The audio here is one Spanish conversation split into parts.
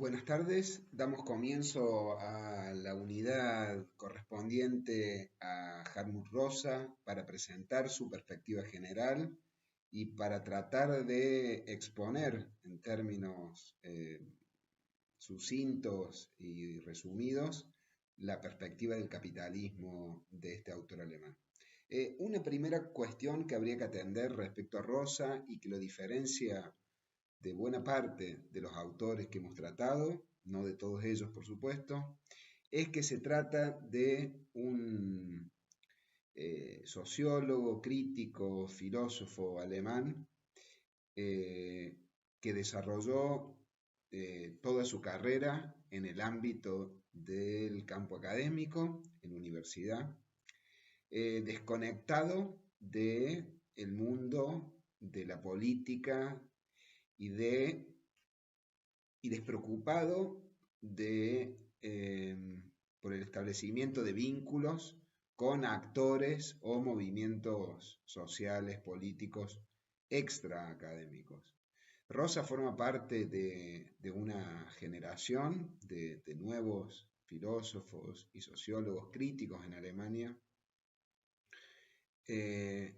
Buenas tardes, damos comienzo a la unidad correspondiente a Hartmut Rosa para presentar su perspectiva general y para tratar de exponer en términos sucintos y resumidos la perspectiva del capitalismo de este autor alemán. Una primera cuestión que habría que atender respecto a Rosa y que lo diferencia de buena parte de los autores que hemos tratado, no de todos ellos por supuesto, es que se trata de un sociólogo, crítico, filósofo alemán eh, que desarrolló toda su carrera en el ámbito del campo académico, en universidad, desconectado del mundo de la política y despreocupado por el establecimiento de vínculos con actores o movimientos sociales, políticos extraacadémicos. Rosa forma parte de una generación de nuevos filósofos y sociólogos críticos en Alemania, eh,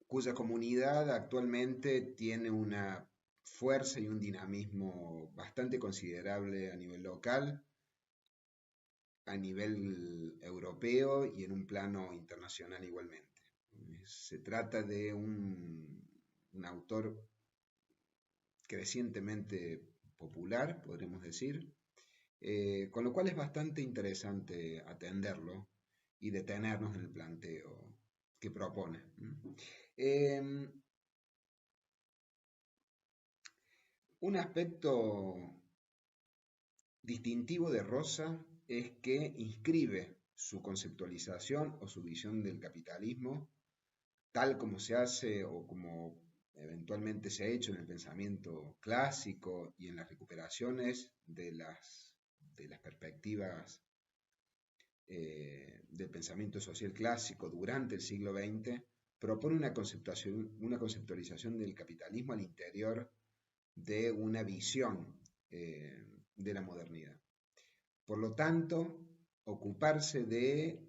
cuya comunidad actualmente tiene una fuerza y un dinamismo bastante considerable a nivel local, a nivel europeo y en un plano internacional igualmente. Se trata de un autor crecientemente popular, podremos decir, con lo cual es bastante interesante atenderlo y detenernos en el planteo que propone. Eh, un aspecto distintivo de Rosa es que inscribe su conceptualización o su visión del capitalismo, tal como se hace o como eventualmente se ha hecho en el pensamiento clásico y en las recuperaciones de las perspectivas del pensamiento social clásico durante el siglo XX, propone una conceptualización del capitalismo al interior de una visión de la modernidad. Por lo tanto, ocuparse de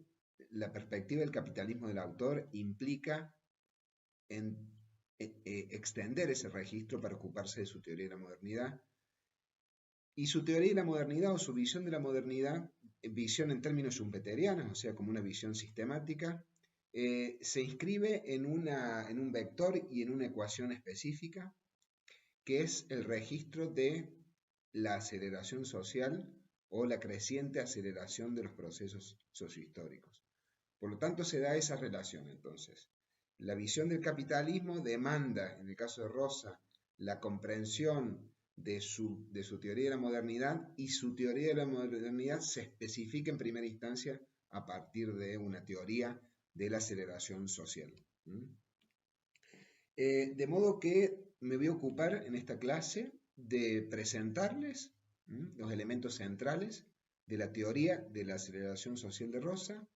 la perspectiva del capitalismo del autor implica extender ese registro para ocuparse de su teoría de la modernidad. Y su teoría de la modernidad o su visión de la modernidad, visión en términos schumpeterianos, o sea, como una visión sistemática, se inscribe en un vector y en una ecuación específica, que es el registro de la aceleración social o la creciente aceleración de los procesos sociohistóricos. Por lo tanto, se da esa relación entonces. La visión del capitalismo demanda, en el caso de Rosa, la comprensión de su teoría de la modernidad, y su teoría de la modernidad se especifica en primera instancia a partir de una teoría de la aceleración social. De modo que me voy a ocupar en esta clase de presentarles los elementos centrales de la teoría de la aceleración social de Rosa,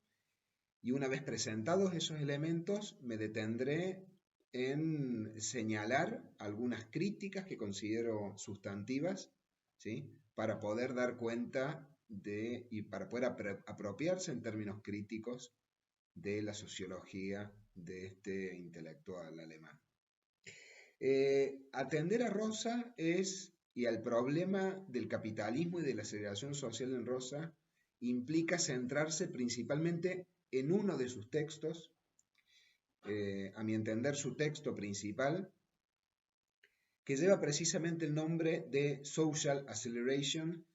y una vez presentados esos elementos me detendré en señalar algunas críticas que considero sustantivas, ¿sí? Para poder dar cuenta y para poder apropiarse en términos críticos de la sociología de este intelectual alemán. Atender a Rosa y al problema del capitalismo y de la aceleración social en Rosa implica centrarse principalmente en uno de sus textos, a mi entender su texto principal, que lleva precisamente el nombre de Social Acceleration,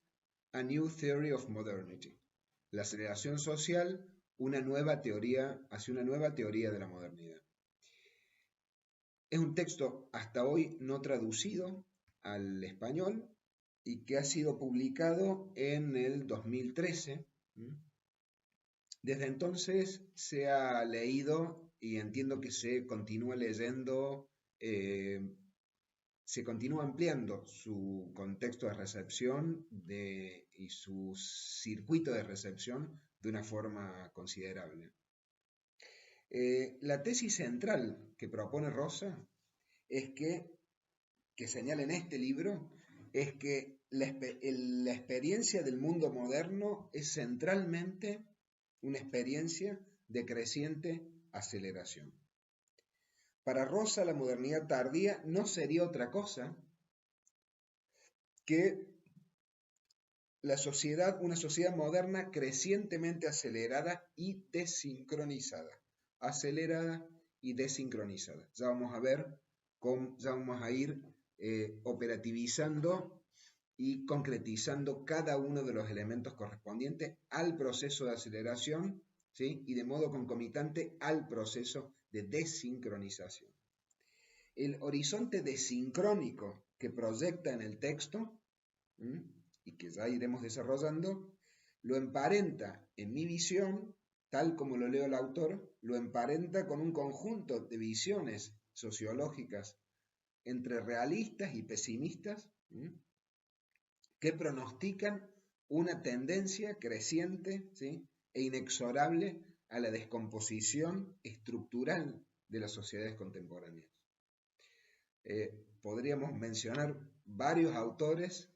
A New Theory of Modernity. La aceleración social, hacia una nueva teoría de la modernidad. Es un texto hasta hoy no traducido al español y que ha sido publicado en el 2013. Desde entonces se ha leído y entiendo que se continúa leyendo, se continúa ampliando su contexto de recepción y su circuito de recepción de una forma considerable. La tesis central que propone Rosa es que señala en este libro, es que la experiencia del mundo moderno es centralmente una experiencia de creciente aceleración. Para Rosa, la modernidad tardía no sería otra cosa que una sociedad moderna crecientemente acelerada y desincronizada. Acelerada y desincronizada. Ya vamos a ver cómo, ya vamos a ir operativizando y concretizando cada uno de los elementos correspondientes al proceso de aceleración, ¿sí? Y de modo concomitante al proceso de desincronización. El horizonte desincrónico que proyecta en el texto, y que ya iremos desarrollando, lo emparenta en mi visión, tal como lo leo el autor, lo emparenta con un conjunto de visiones sociológicas entre realistas y pesimistas, que pronostican una tendencia creciente, ¿sí? E inexorable a la descomposición estructural de las sociedades contemporáneas. Podríamos mencionar varios autores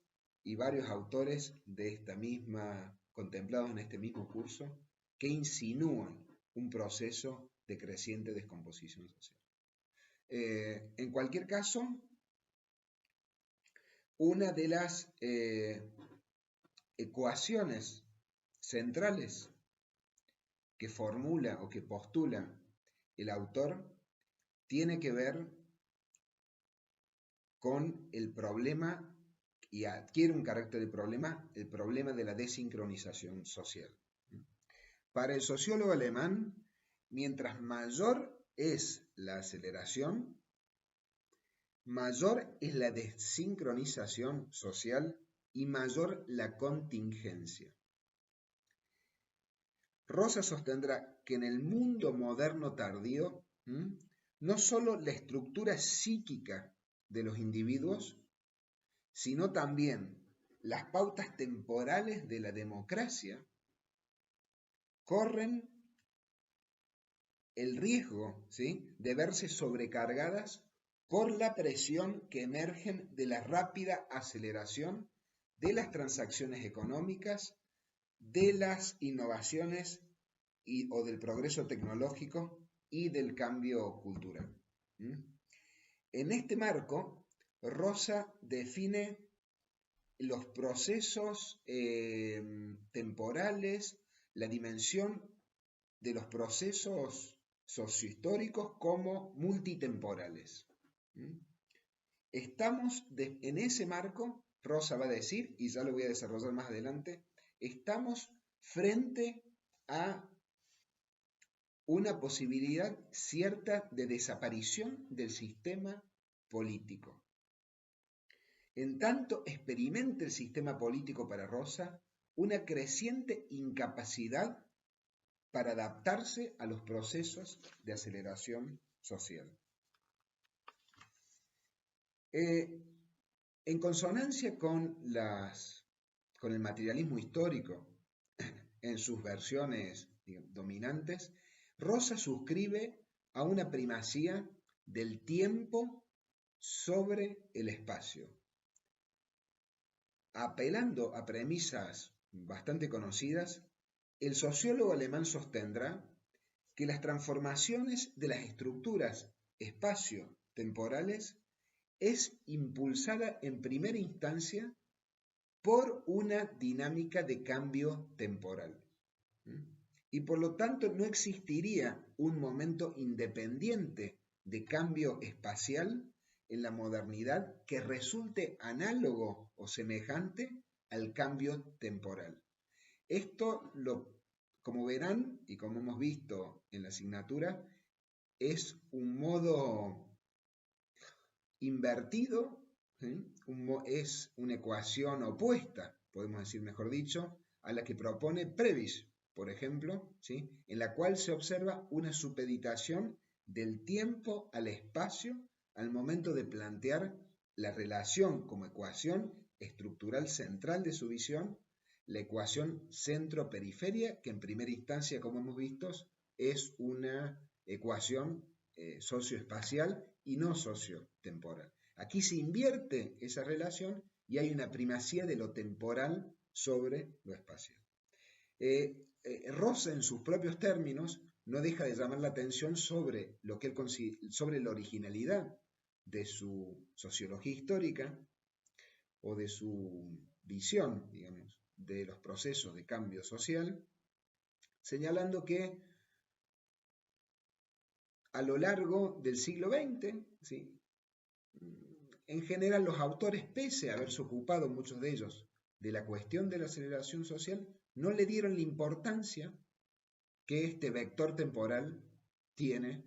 de esta misma, contemplados en este mismo curso, que insinúan un proceso de creciente descomposición social. En cualquier caso, una de las ecuaciones centrales que formula o que postula el autor tiene que ver con el problema, y adquiere un carácter de problema, el problema de la desincronización social. Para el sociólogo alemán, mientras mayor es la aceleración, mayor es la desincronización social y mayor la contingencia. Rosa sostendrá que en el mundo moderno tardío, no solo la estructura psíquica de los individuos, sino también las pautas temporales de la democracia corren el riesgo, ¿sí?, de verse sobrecargadas por la presión que emergen de la rápida aceleración de las transacciones económicas, de las innovaciones o del progreso tecnológico y del cambio cultural. En este marco, Rosa define los procesos temporales, la dimensión de los procesos sociohistóricos como multitemporales. Estamos en ese marco, Rosa va a decir, y ya lo voy a desarrollar más adelante, estamos frente a una posibilidad cierta de desaparición del sistema político. En tanto experimenta el sistema político para Rosa una creciente incapacidad para adaptarse a los procesos de aceleración social. En consonancia con el materialismo histórico en sus versiones dominantes, Rosa suscribe a una primacía del tiempo sobre el espacio, apelando a premisas bastante conocidas. El sociólogo alemán sostendrá que las transformaciones de las estructuras espacio-temporales es impulsada en primera instancia por una dinámica de cambio temporal. Y por lo tanto no existiría un momento independiente de cambio espacial en la modernidad que resulte análogo o semejante al cambio temporal. Esto, como verán y como hemos visto en la asignatura, es un modo invertido, ¿sí? Es una ecuación opuesta, podemos decir mejor dicho, a la que propone Prebisch, por ejemplo, ¿sí?, en la cual se observa una supeditación del tiempo al espacio al momento de plantear la relación como ecuación estructural central de su visión, la ecuación centro-periferia, que en primera instancia, como hemos visto, es una ecuación socioespacial y no sociotemporal. Aquí se invierte esa relación y hay una primacía de lo temporal sobre lo espacial. Rosa, en sus propios términos, no deja de llamar la atención sobre sobre la originalidad de su sociología histórica o de su visión, digamos, de los procesos de cambio social, señalando que a lo largo del siglo XX, ¿sí?, en general los autores, pese a haberse ocupado muchos de ellos de la cuestión de la aceleración social, no le dieron la importancia que este vector temporal tiene,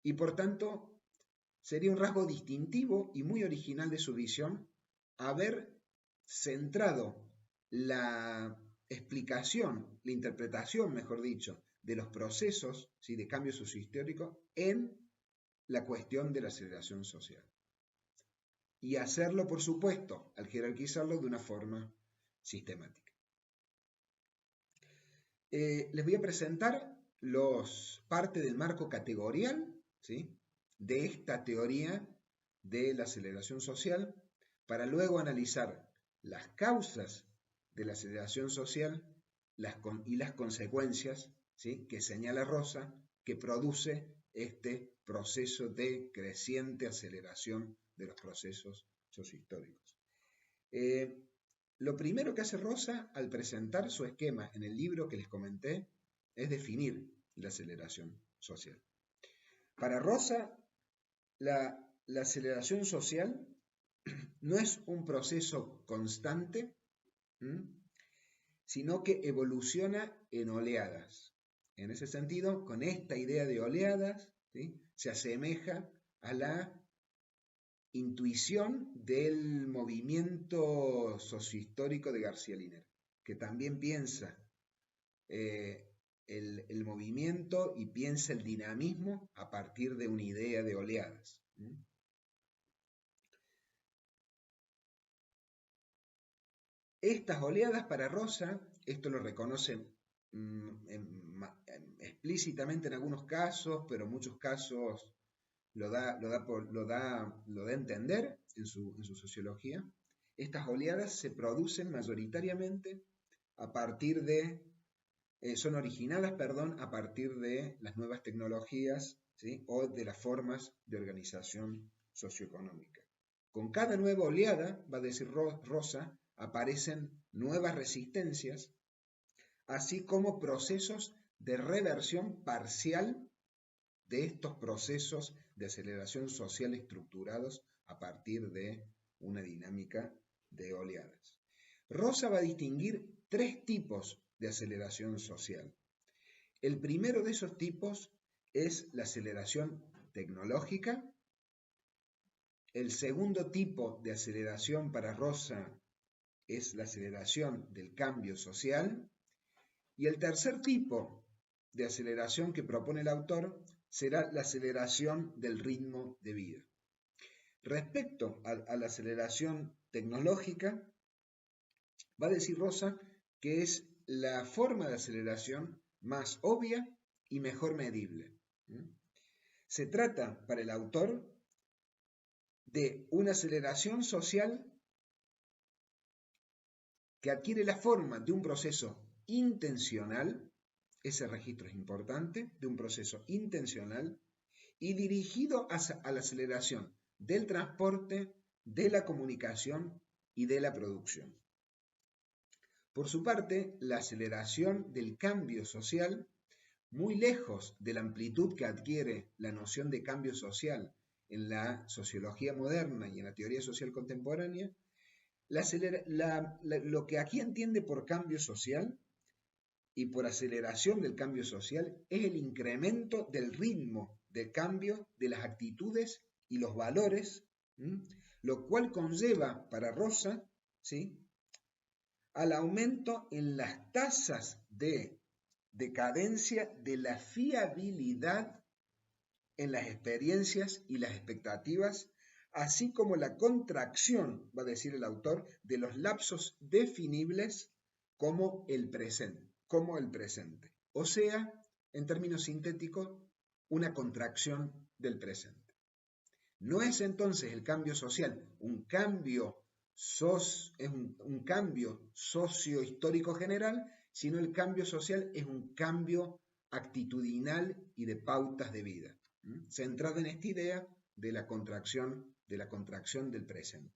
y por tanto sería un rasgo distintivo y muy original de su visión haber centrado la explicación, la interpretación, mejor dicho, de los procesos, ¿sí?, de cambio sociohistórico en la cuestión de la aceleración social. Y hacerlo, por supuesto, al jerarquizarlo de una forma sistemática. Les voy a presentar parte del marco categorial, ¿sí?, de esta teoría de la aceleración social, para luego analizar las causas de la aceleración social y las consecuencias, ¿sí?, que señala Rosa, que produce este proceso de creciente aceleración de los procesos sociohistóricos. Lo primero que hace Rosa al presentar su esquema en el libro que les comenté es definir la aceleración social. Para Rosa, la aceleración social no es un proceso constante, sino que evoluciona en oleadas. En ese sentido, con esta idea de oleadas, ¿sí?, se asemeja a la intuición del movimiento sociohistórico de García Linera, que también piensa el movimiento y piensa el dinamismo a partir de una idea de oleadas. Estas oleadas para Rosa, esto lo reconoce explícitamente en algunos casos, pero en muchos casos lo da a entender en su sociología. Estas oleadas se producen mayoritariamente a partir de, son originadas, a partir de las nuevas tecnologías, ¿sí?, o de las formas de organización socioeconómica. Con cada nueva oleada, va a decir Rosa, aparecen nuevas resistencias, así como procesos de reversión parcial de estos procesos de aceleración social estructurados a partir de una dinámica de oleadas. Rosa va a distinguir 3 tipos de aceleración social. El primero de esos tipos es la aceleración tecnológica. El segundo tipo de aceleración para Rosa es la aceleración del cambio social. Y el tercer tipo de aceleración que propone el autor será la aceleración del ritmo de vida. Respecto a la aceleración tecnológica, va a decir Rosa que es la forma de aceleración más obvia y mejor medible. Se trata, para el autor, de una aceleración social que adquiere la forma de un proceso intencional, ese registro es importante, de un proceso intencional y dirigido a la aceleración del transporte, de la comunicación y de la producción. Por su parte, la aceleración del cambio social, muy lejos de la amplitud que adquiere la noción de cambio social en la sociología moderna y en la teoría social contemporánea, lo que aquí entiende por cambio social y por aceleración del cambio social es el incremento del ritmo de cambio de las actitudes y los valores, lo cual conlleva para Rosa, ¿sí?, al aumento en las tasas de decadencia de la fiabilidad en las experiencias y las expectativas, así como la contracción, va a decir el autor, de los lapsos definibles como el presente. O sea, en términos sintéticos, una contracción del presente. No es entonces el cambio social un cambio es un cambio socio-histórico general, sino el cambio social es un cambio actitudinal y de pautas de vida, centrado en esta idea de la contracción del presente.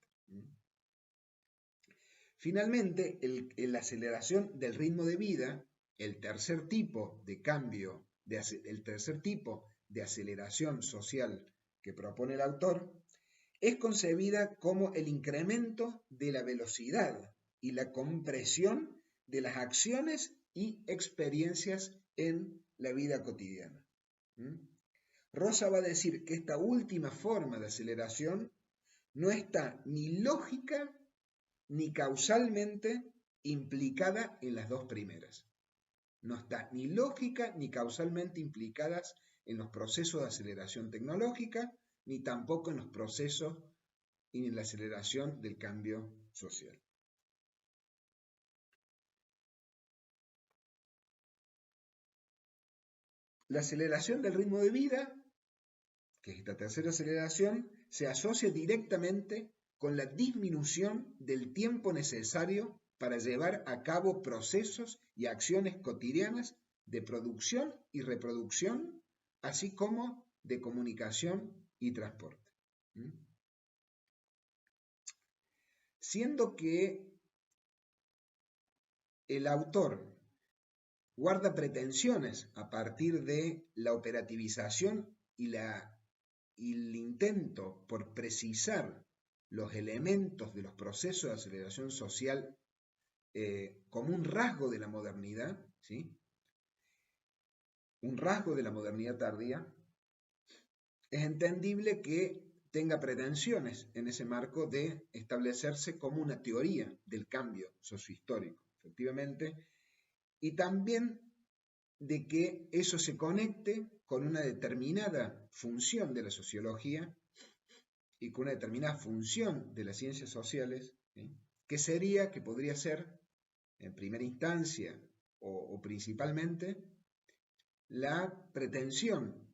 Finalmente, la aceleración del ritmo de vida, el tercer tipo de cambio, el tercer tipo de aceleración social que propone el autor, es concebida como el incremento de la velocidad y la compresión de las acciones y experiencias en la vida cotidiana. Rosa va a decir que esta última forma de aceleración no está ni lógica ni causalmente implicada en las dos primeras. No está ni lógica ni causalmente implicadas en los procesos de aceleración tecnológica, ni tampoco en los procesos y en la aceleración del cambio social. La aceleración del ritmo de vida, que es esta tercera aceleración, se asocia directamente con la disminución del tiempo necesario para llevar a cabo procesos y acciones cotidianas de producción y reproducción, así como de comunicación y transporte. Siendo que el autor guarda pretensiones a partir de la operativización y el intento por precisar los elementos de los procesos de aceleración social como un rasgo de la modernidad, ¿sí? Un rasgo de la modernidad tardía, es entendible que tenga pretensiones en ese marco de establecerse como una teoría del cambio sociohistórico, efectivamente, y también de que eso se conecte con una determinada función de la sociología y con una determinada función de las ciencias sociales, ¿sí? Que podría ser, en primera instancia o principalmente, la pretensión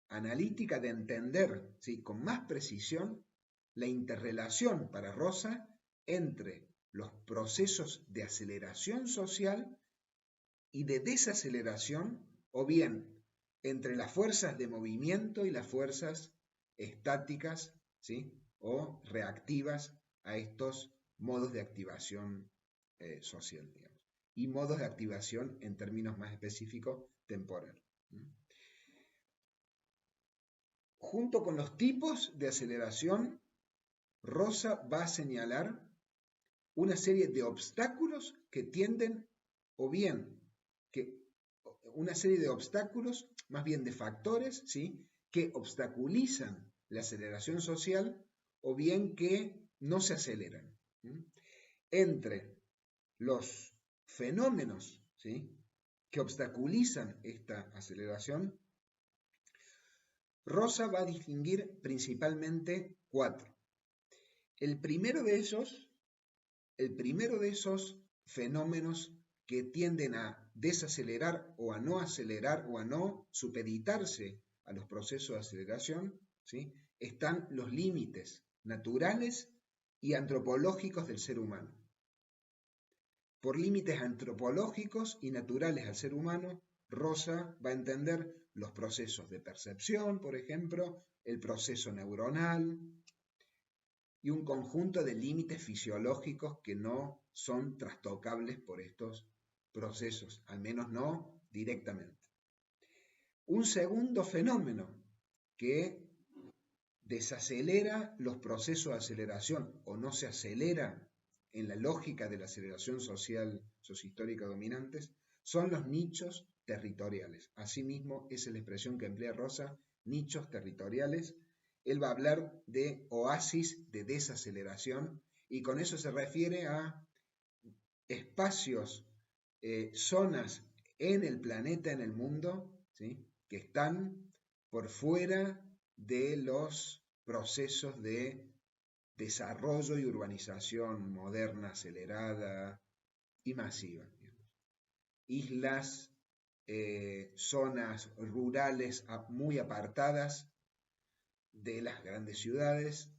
analítica de entender, ¿sí?, con más precisión la interrelación para Rosa entre los procesos de aceleración social y de desaceleración, o bien entre las fuerzas de movimiento y las fuerzas estáticas, ¿sí?, o reactivas a estos modos de activación social, digamos, y modos de activación en términos más específicos temporal. Junto con los tipos de aceleración, Rosa va a señalar una serie de obstáculos que tienden, o bien, una serie de obstáculos, más bien de factores, ¿sí?, que obstaculizan la aceleración social, o bien que no se aceleran. Entre los fenómenos, ¿sí?, que obstaculizan esta aceleración, Rosa va a distinguir principalmente 4. El primero de esos fenómenos que tienden a desacelerar o a no acelerar o a no supeditarse a los procesos de aceleración, ¿sí?, están los límites naturales y antropológicos del ser humano. Por límites antropológicos y naturales al ser humano, Rosa va a entender los procesos de percepción, por ejemplo, el proceso neuronal y un conjunto de límites fisiológicos que no son trastocables por estos procesos, al menos no directamente. Un segundo fenómeno que desacelera los procesos de aceleración o no se acelera en la lógica de la aceleración social sociohistórica dominantes son los nichos territoriales. Asimismo, esa es la expresión que emplea Rosa, nichos territoriales. Él va a hablar de oasis de desaceleración y con eso se refiere a espacios, zonas en el planeta, en el mundo, ¿sí?, que están por fuera de los procesos de desarrollo y urbanización moderna, acelerada y masiva. Islas, zonas rurales muy apartadas de las grandes ciudades.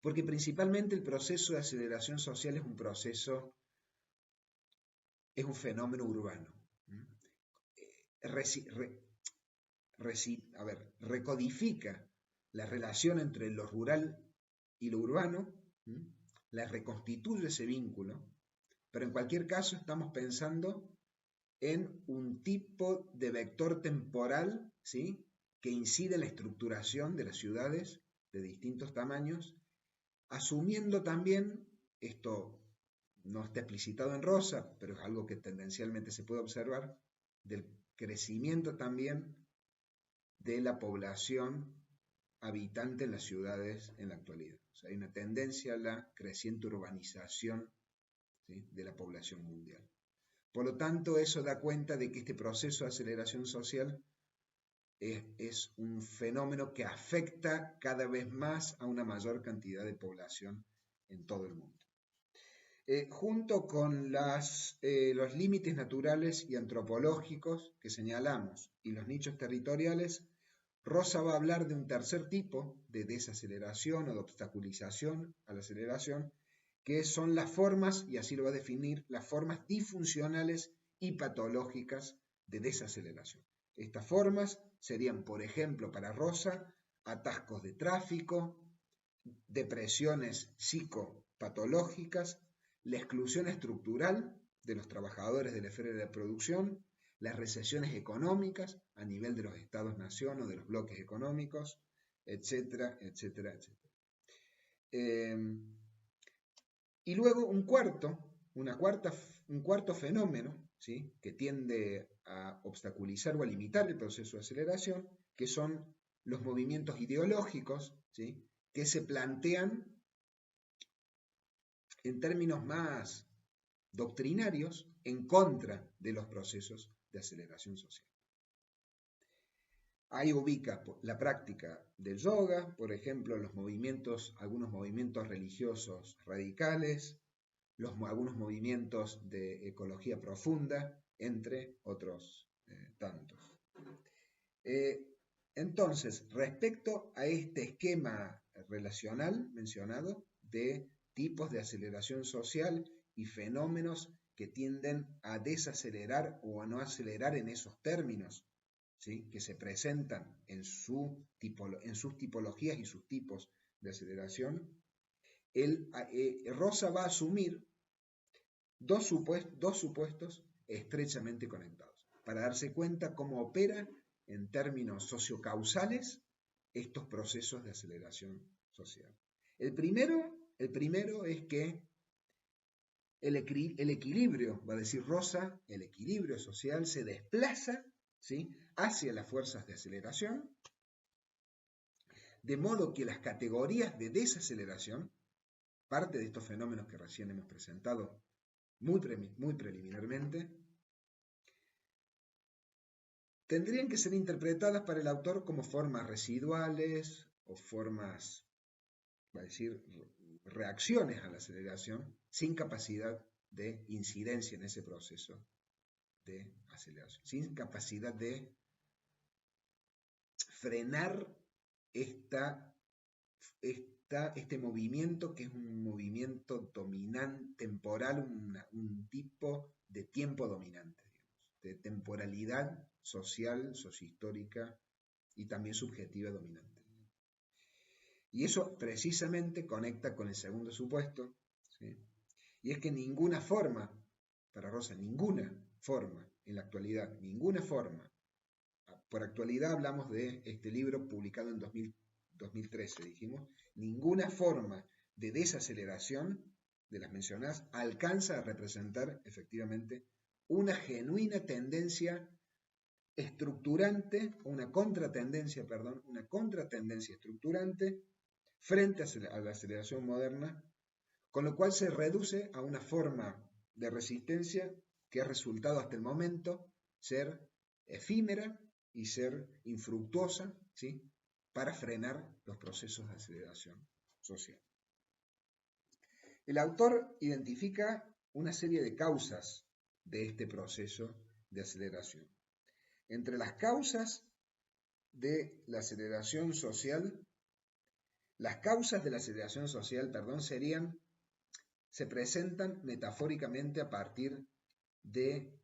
Porque principalmente el proceso de aceleración social es un fenómeno urbano. Recodifica la relación entre lo rural y lo urbano, la reconstituye ese vínculo, pero en cualquier caso estamos pensando en un tipo de vector temporal, ¿sí?, que incide en la estructuración de las ciudades de distintos tamaños, asumiendo también, esto no está explicitado en Rosa, pero es algo que tendencialmente se puede observar, del crecimiento también de la población habitante en las ciudades en la actualidad. O sea, hay una tendencia a la creciente urbanización, ¿sí?, de la población mundial. Por lo tanto, eso da cuenta de que este proceso de aceleración social es un fenómeno que afecta cada vez más a una mayor cantidad de población en todo el mundo. Junto con los límites naturales y antropológicos que señalamos y los nichos territoriales, Rosa va a hablar de un tercer tipo de desaceleración o de obstaculización a la aceleración, que son las formas, y así lo va a definir, las formas disfuncionales y patológicas de desaceleración. Estas formas serían, por ejemplo, para Rosa, atascos de tráfico, depresiones psicopatológicas, la exclusión estructural de los trabajadores de la esfera de la producción, las recesiones económicas a nivel de los estados-nación o de los bloques económicos, etcétera, etcétera, etcétera. Y luego un cuarto fenómeno, ¿sí?, que tiende a obstaculizar o a limitar el proceso de aceleración, que son los movimientos ideológicos, ¿sí?, que se plantean en términos más doctrinarios en contra de los procesos de aceleración social. Ahí ubica la práctica del yoga, por ejemplo, algunos movimientos religiosos radicales, algunos movimientos de ecología profunda, entre otros tantos. Entonces, respecto a este esquema relacional mencionado de tipos de aceleración social y fenómenos que tienden a desacelerar o a no acelerar en esos términos, ¿sí?, que se presentan en sus tipologías y sus tipos de aceleración, Rosa va a asumir dos supuestos estrechamente conectados para darse cuenta cómo opera en términos sociocausales estos procesos de aceleración social. El primero es que el equilibrio, va a decir Rosa, el equilibrio social se desplaza, ¿sí?, hacia las fuerzas de aceleración, de modo que las categorías de desaceleración, parte de estos fenómenos que recién hemos presentado muy preliminarmente, tendrían que ser interpretadas para el autor como formas residuales o formas, va a decir, reacciones a la aceleración sin capacidad de incidencia en ese proceso de aceleración, sin capacidad de frenar este movimiento, que es un movimiento dominante, temporal, un tipo de tiempo dominante, digamos, de temporalidad social, sociohistórica y también subjetiva dominante. Y eso precisamente conecta con el segundo supuesto, ¿sí?, y es que ninguna forma, para Rosa, ninguna forma en la actualidad, ninguna forma, por actualidad hablamos de este libro publicado en 2013, dijimos, ninguna forma de desaceleración de las mencionadas alcanza a representar efectivamente una genuina tendencia estructurante, una contratendencia estructurante frente a la aceleración moderna, con lo cual se reduce a una forma de resistencia que ha resultado hasta el momento ser efímera y ser infructuosa, ¿sí?, para frenar los procesos de aceleración social. El autor identifica una serie de causas de este proceso de aceleración. Entre las causas de la aceleración social Las causas de la aceleración social, se presentan metafóricamente a partir de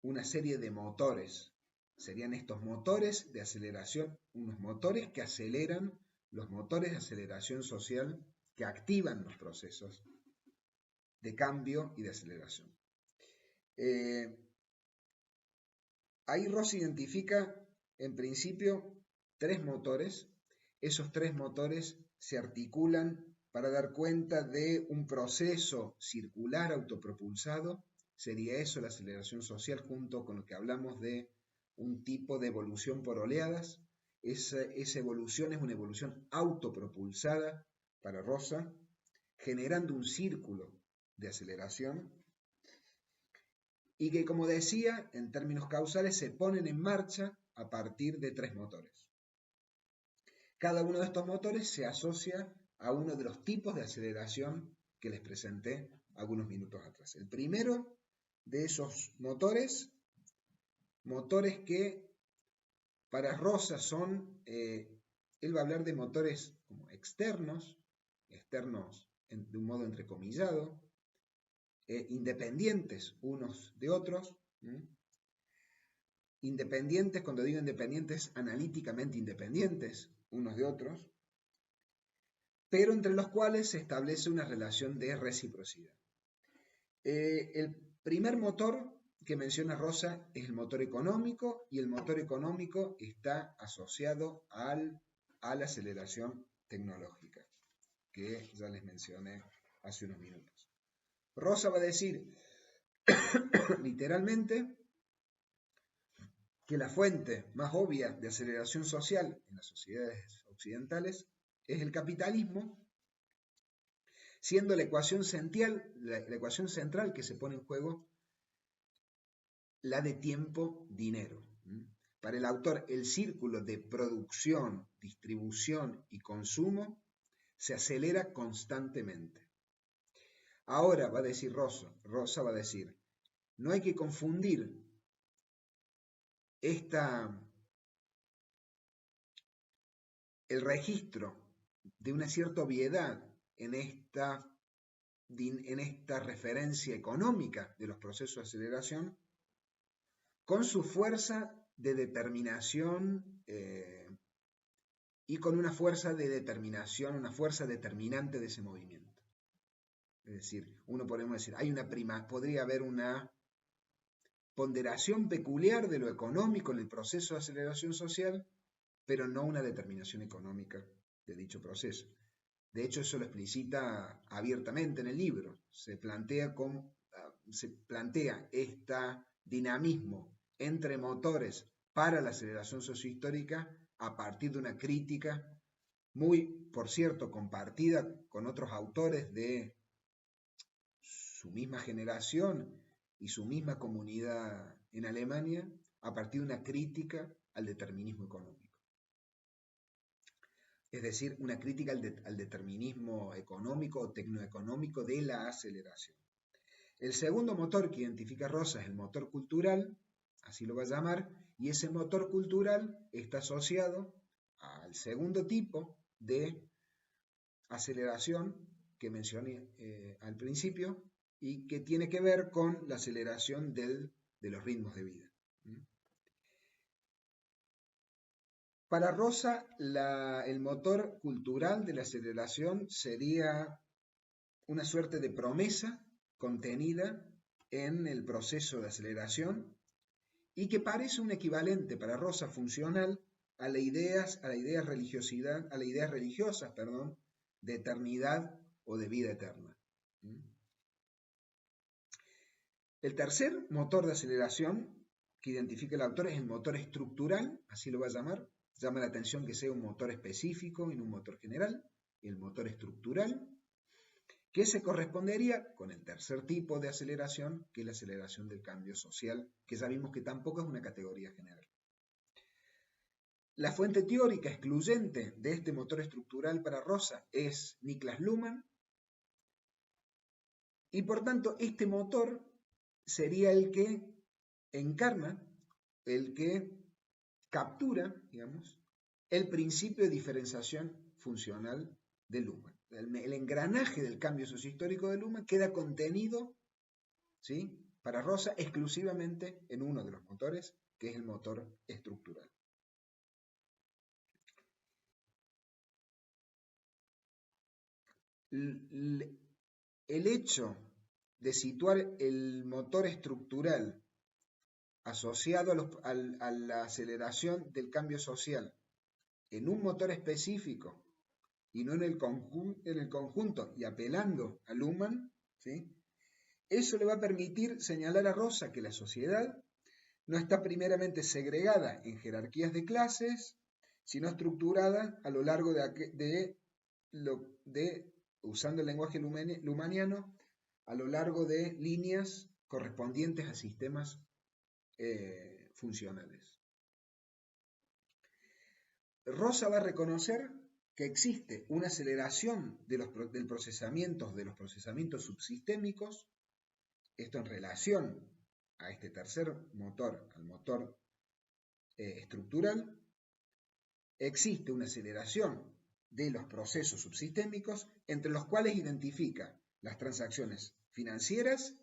una serie de motores. Serían estos motores de aceleración, unos motores que aceleran, los motores de aceleración social que activan los procesos de cambio y de aceleración. Ahí Ross identifica, en principio, tres motores. Esos tres motores se articulan para dar cuenta de un proceso circular autopropulsado. Sería eso la aceleración social, junto con lo que hablamos de un tipo de evolución por oleadas. Esa evolución es una evolución autopropulsada para Rosa, generando un círculo de aceleración y que, como decía, en términos causales se ponen en marcha a partir de tres motores. Cada uno de estos motores se asocia a uno de los tipos de aceleración que les presenté algunos minutos atrás. El primero de esos motores que para Rosa son, él va a hablar de motores como externos de un modo entrecomillado, independientes unos de otros. Independientes, cuando digo independientes, analíticamente independientes unos de otros, pero entre los cuales se establece una relación de reciprocidad. El primer motor que menciona Rosa es el motor económico, y el motor económico está asociado a la aceleración tecnológica, que ya les mencioné hace unos minutos. Rosa va a decir literalmente que la fuente más obvia de aceleración social en las sociedades occidentales es el capitalismo, siendo la ecuación central que se pone en juego la de tiempo-dinero. Para el autor, el círculo de producción, distribución y consumo se acelera constantemente. Ahora, va a decir Rosa va a decir, no hay que confundir el registro de una cierta obviedad en esta referencia económica de los procesos de aceleración con su fuerza de determinación y con una fuerza de determinación, una fuerza determinante de ese movimiento. Es decir, podemos decir, podría haber una ponderación peculiar de lo económico en el proceso de aceleración social, pero no una determinación económica de dicho proceso. De hecho, eso lo explicita abiertamente en el libro. Se plantea este dinamismo entre motores para la aceleración sociohistórica a partir de una crítica muy, por cierto, compartida con otros autores de su misma generación y su misma comunidad en Alemania, a partir de una crítica al determinismo económico. Es decir, una crítica al determinismo económico o tecnoeconómico de la aceleración. El segundo motor que identifica Rosa es el motor cultural, así lo va a llamar, y ese motor cultural está asociado al segundo tipo de aceleración que mencioné al principio y que tiene que ver con la aceleración de los ritmos de vida. Para Rosa, el motor cultural de la aceleración sería una suerte de promesa contenida en el proceso de aceleración y que parece un equivalente para Rosa funcional a las ideas religiosas, de eternidad o de vida eterna. El tercer motor de aceleración que identifica el autor es el motor estructural, así lo va a llamar. Llama la atención que sea un motor específico y no un motor general, el motor estructural, que se correspondería con el tercer tipo de aceleración, que es la aceleración del cambio social, que ya vimos que tampoco es una categoría general. La fuente teórica excluyente de este motor estructural para Rosa es Niklas Luhmann, y por tanto este motor sería el que encarna, el que captura, digamos, el principio de diferenciación funcional de Luhmann. El engranaje del cambio sociohistórico de Luhmann queda contenido, ¿sí?, para Rosa exclusivamente en uno de los motores, que es el motor estructural. El hecho de situar el motor estructural asociado a la aceleración del cambio social en un motor específico y no en el conjunto y apelando a Luhmann, ¿sí?, eso le va a permitir señalar a Rosa que la sociedad no está primeramente segregada en jerarquías de clases, sino estructurada a lo largo usando el lenguaje luhmanniano, a lo largo de líneas correspondientes a sistemas funcionales. Rosa va a reconocer que existe una aceleración del procesamiento de los procesamientos subsistémicos, esto en relación a este tercer motor, al motor estructural. Existe una aceleración de los procesos subsistémicos, entre los cuales identifica las transacciones financieras,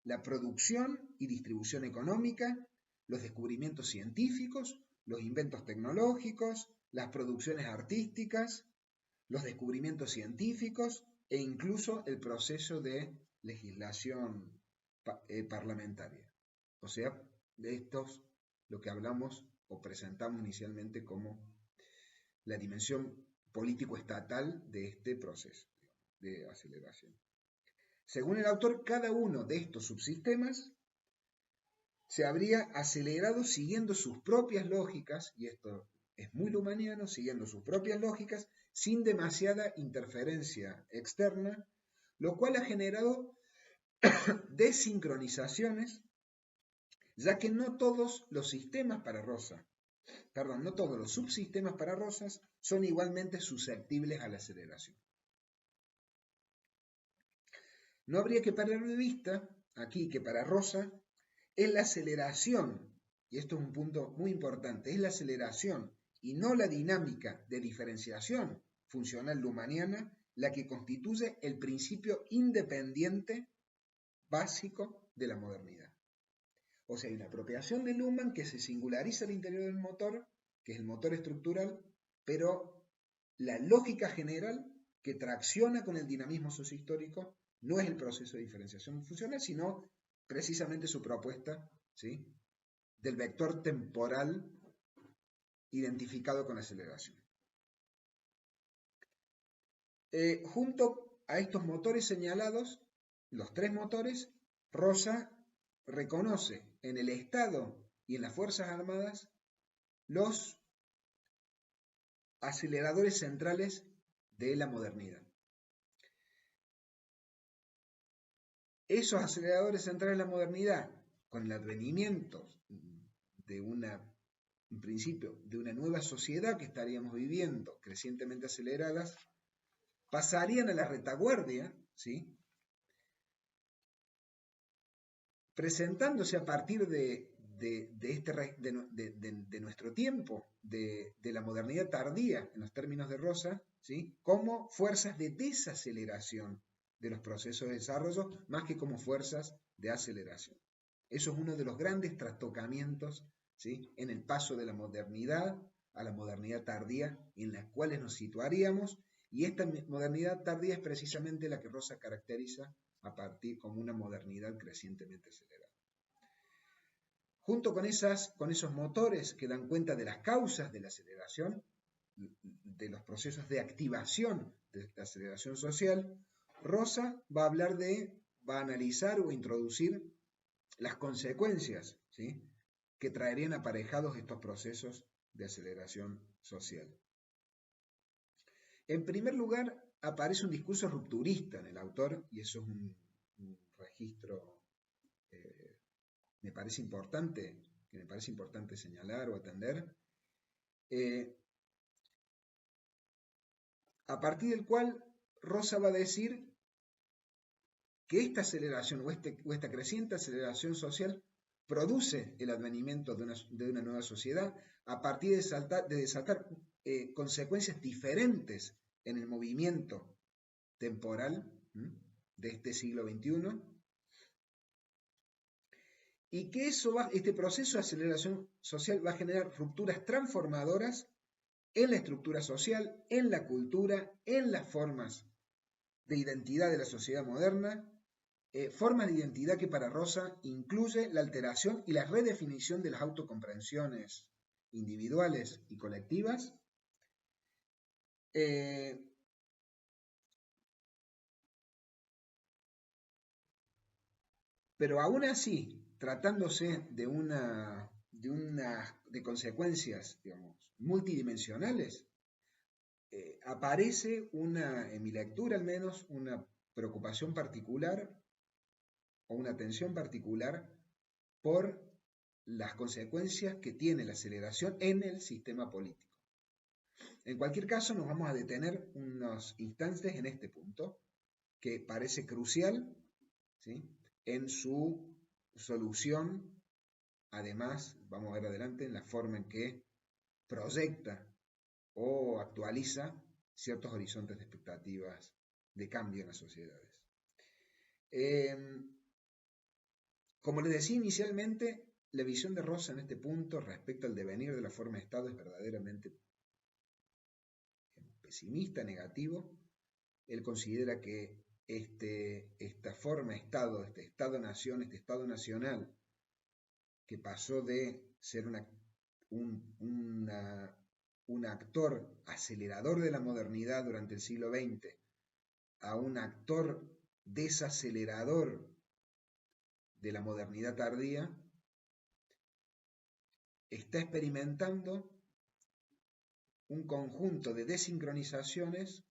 la producción y distribución económica, los descubrimientos científicos, los inventos tecnológicos, las producciones artísticas, los descubrimientos científicos e incluso el proceso de legislación parlamentaria. O sea, de estos, lo que hablamos o presentamos inicialmente como la dimensión político-estatal de este proceso de aceleración. Según el autor, cada uno de estos subsistemas se habría acelerado siguiendo sus propias lógicas, y esto es muy luhmanniano, siguiendo sus propias lógicas, sin demasiada interferencia externa, lo cual ha generado desincronizaciones, ya que no todos los subsistemas para rosas son igualmente susceptibles a la aceleración. No habría que perder de vista aquí que para Rosa es la aceleración, y esto es un punto muy importante, es la aceleración y no la dinámica de diferenciación funcional luhmanniana la que constituye el principio independiente básico de la modernidad. O sea, hay una apropiación de Luhmann que se singulariza al interior del motor, que es el motor estructural, pero la lógica general que tracciona con el dinamismo sociohistórico no es el proceso de diferenciación funcional, sino precisamente su propuesta, ¿sí?, del vector temporal identificado con aceleración. Junto a estos motores señalados, los tres motores, Rosa reconoce en el Estado y en las Fuerzas Armadas los aceleradores centrales de la modernidad. Esos aceleradores centrales de la modernidad, con el advenimiento de en principio, de una nueva sociedad que estaríamos viviendo, crecientemente aceleradas, pasarían a la retaguardia, ¿sí?, presentándose a partir de nuestro tiempo, de la modernidad tardía, en los términos de Rosa, ¿sí?, como fuerzas de desaceleración de los procesos de desarrollo, más que como fuerzas de aceleración. Eso es uno de los grandes trastocamientos, ¿sí?, en el paso de la modernidad a la modernidad tardía, en las cuales nos situaríamos, y esta modernidad tardía es precisamente la que Rosa caracteriza a partir como una modernidad crecientemente acelerada. Junto con esos motores que dan cuenta de las causas de la aceleración, de los procesos de activación de la aceleración social, Rosa va a analizar o introducir las consecuencias, ¿sí?, que traerían aparejados estos procesos de aceleración social. En primer lugar, aparece un discurso rupturista en el autor, y eso es un registro que me parece importante señalar o atender, a partir del cual Rosa va a decir que esta aceleración o esta creciente aceleración social produce el advenimiento de una nueva sociedad a partir de desatar consecuencias diferentes en el movimiento temporal de este siglo XXI, y que este proceso de aceleración social va a generar rupturas transformadoras en la estructura social, en la cultura, en las formas de identidad de la sociedad moderna, formas de identidad que para Rosa incluye la alteración y la redefinición de las autocomprensiones individuales y colectivas, pero aún así, tratándose de consecuencias, digamos, multidimensionales, aparece en mi lectura al menos, una preocupación particular o una atención particular por las consecuencias que tiene la aceleración en el sistema político. En cualquier caso, nos vamos a detener unos instantes en este punto, que parece crucial, ¿sí?, en su solución. Además, vamos a ver adelante en la forma en que proyecta o actualiza ciertos horizontes de expectativas de cambio en las sociedades. Como les decía inicialmente, la visión de Rosa en este punto respecto al devenir de la forma de Estado es verdaderamente pesimista, negativo. Él considera que esta forma de Estado, este Estado-nación, este Estado nacional, que pasó de ser un actor acelerador de la modernidad durante el siglo XX a un actor desacelerador de la modernidad tardía, está experimentando un conjunto de desincronizaciones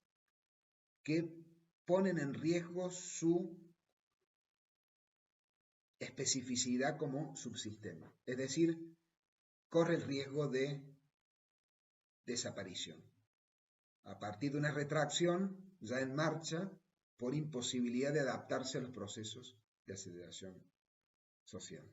que ponen en riesgo su especificidad como subsistema. Es decir, corre el riesgo de desaparición a partir de una retracción ya en marcha por imposibilidad de adaptarse a los procesos de aceleración social.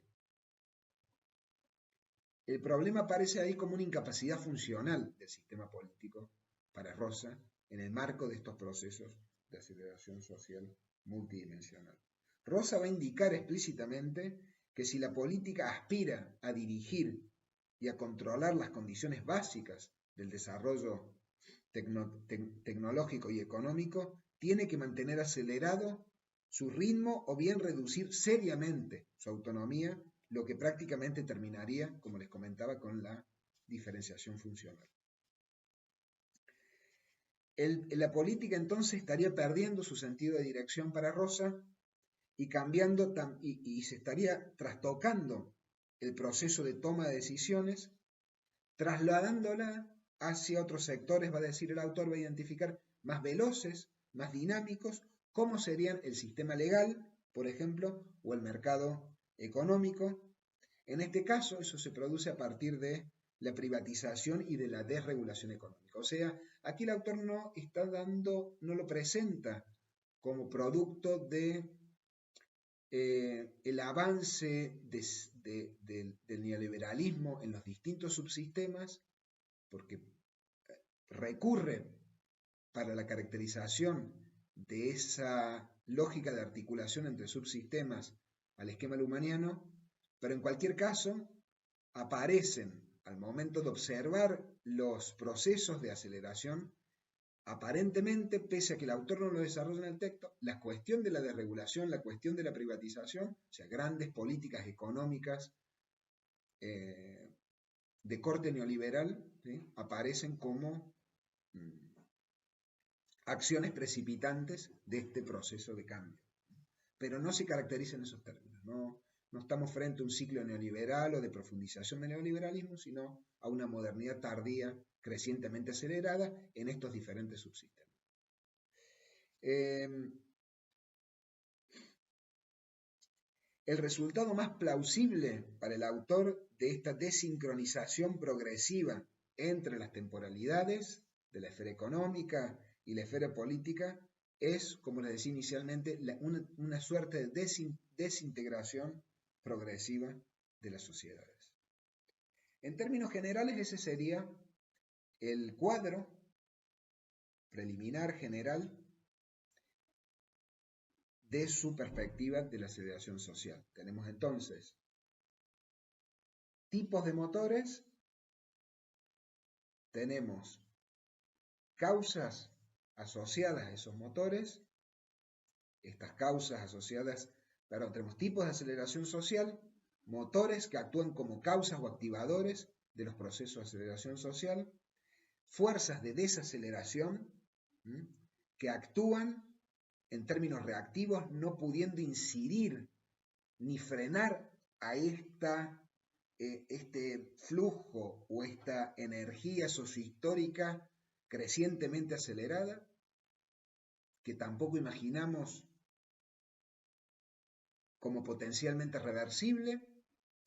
El problema aparece ahí como una incapacidad funcional del sistema político para Rosa en el marco de estos procesos de aceleración social multidimensional. Rosa va a indicar explícitamente que si la política aspira a dirigir y a controlar las condiciones básicas del desarrollo tecnológico y económico, tiene que mantener acelerado su ritmo o bien reducir seriamente su autonomía, lo que prácticamente terminaría, como les comentaba, con la diferenciación funcional. La política entonces estaría perdiendo su sentido de dirección para Rosa y cambiando y se estaría trastocando el proceso de toma de decisiones, trasladándola hacia otros sectores, va a decir el autor, va a identificar más veloces, más dinámicos, como serían el sistema legal, por ejemplo, o el mercado económico. En este caso, eso se produce a partir de la privatización y de la desregulación económica. O sea, aquí el autor no lo presenta como producto de el avance del neoliberalismo en los distintos subsistemas, porque recurre para la caracterización de esa lógica de articulación entre subsistemas al esquema lumaniano, pero en cualquier caso aparecen al momento de observar los procesos de aceleración, aparentemente, pese a que el autor no lo desarrolla en el texto, la cuestión de la desregulación, la cuestión de la privatización, o sea, grandes políticas económicas de corte neoliberal, ¿sí?, aparecen como acciones precipitantes de este proceso de cambio. Pero no se caracterizan esos términos. No estamos frente a un ciclo neoliberal o de profundización del neoliberalismo, sino a una modernidad tardía, crecientemente acelerada en estos diferentes subsistemas. El resultado más plausible para el autor de esta desincronización progresiva entre las temporalidades de la esfera económica y la esfera política es, como les decía inicialmente, una suerte de desintegración progresiva de las sociedades. En términos generales, ese sería el cuadro preliminar general de su perspectiva de la aceleración social. Tenemos entonces tipos de motores, tenemos causas asociadas a esos motores, estas causas asociadas, tenemos tipos de aceleración social, motores que actúan como causas o activadores de los procesos de aceleración social, fuerzas de desaceleración que actúan en términos reactivos, no pudiendo incidir ni frenar a este flujo o esta energía sociohistórica crecientemente acelerada, que tampoco imaginamos como potencialmente reversible,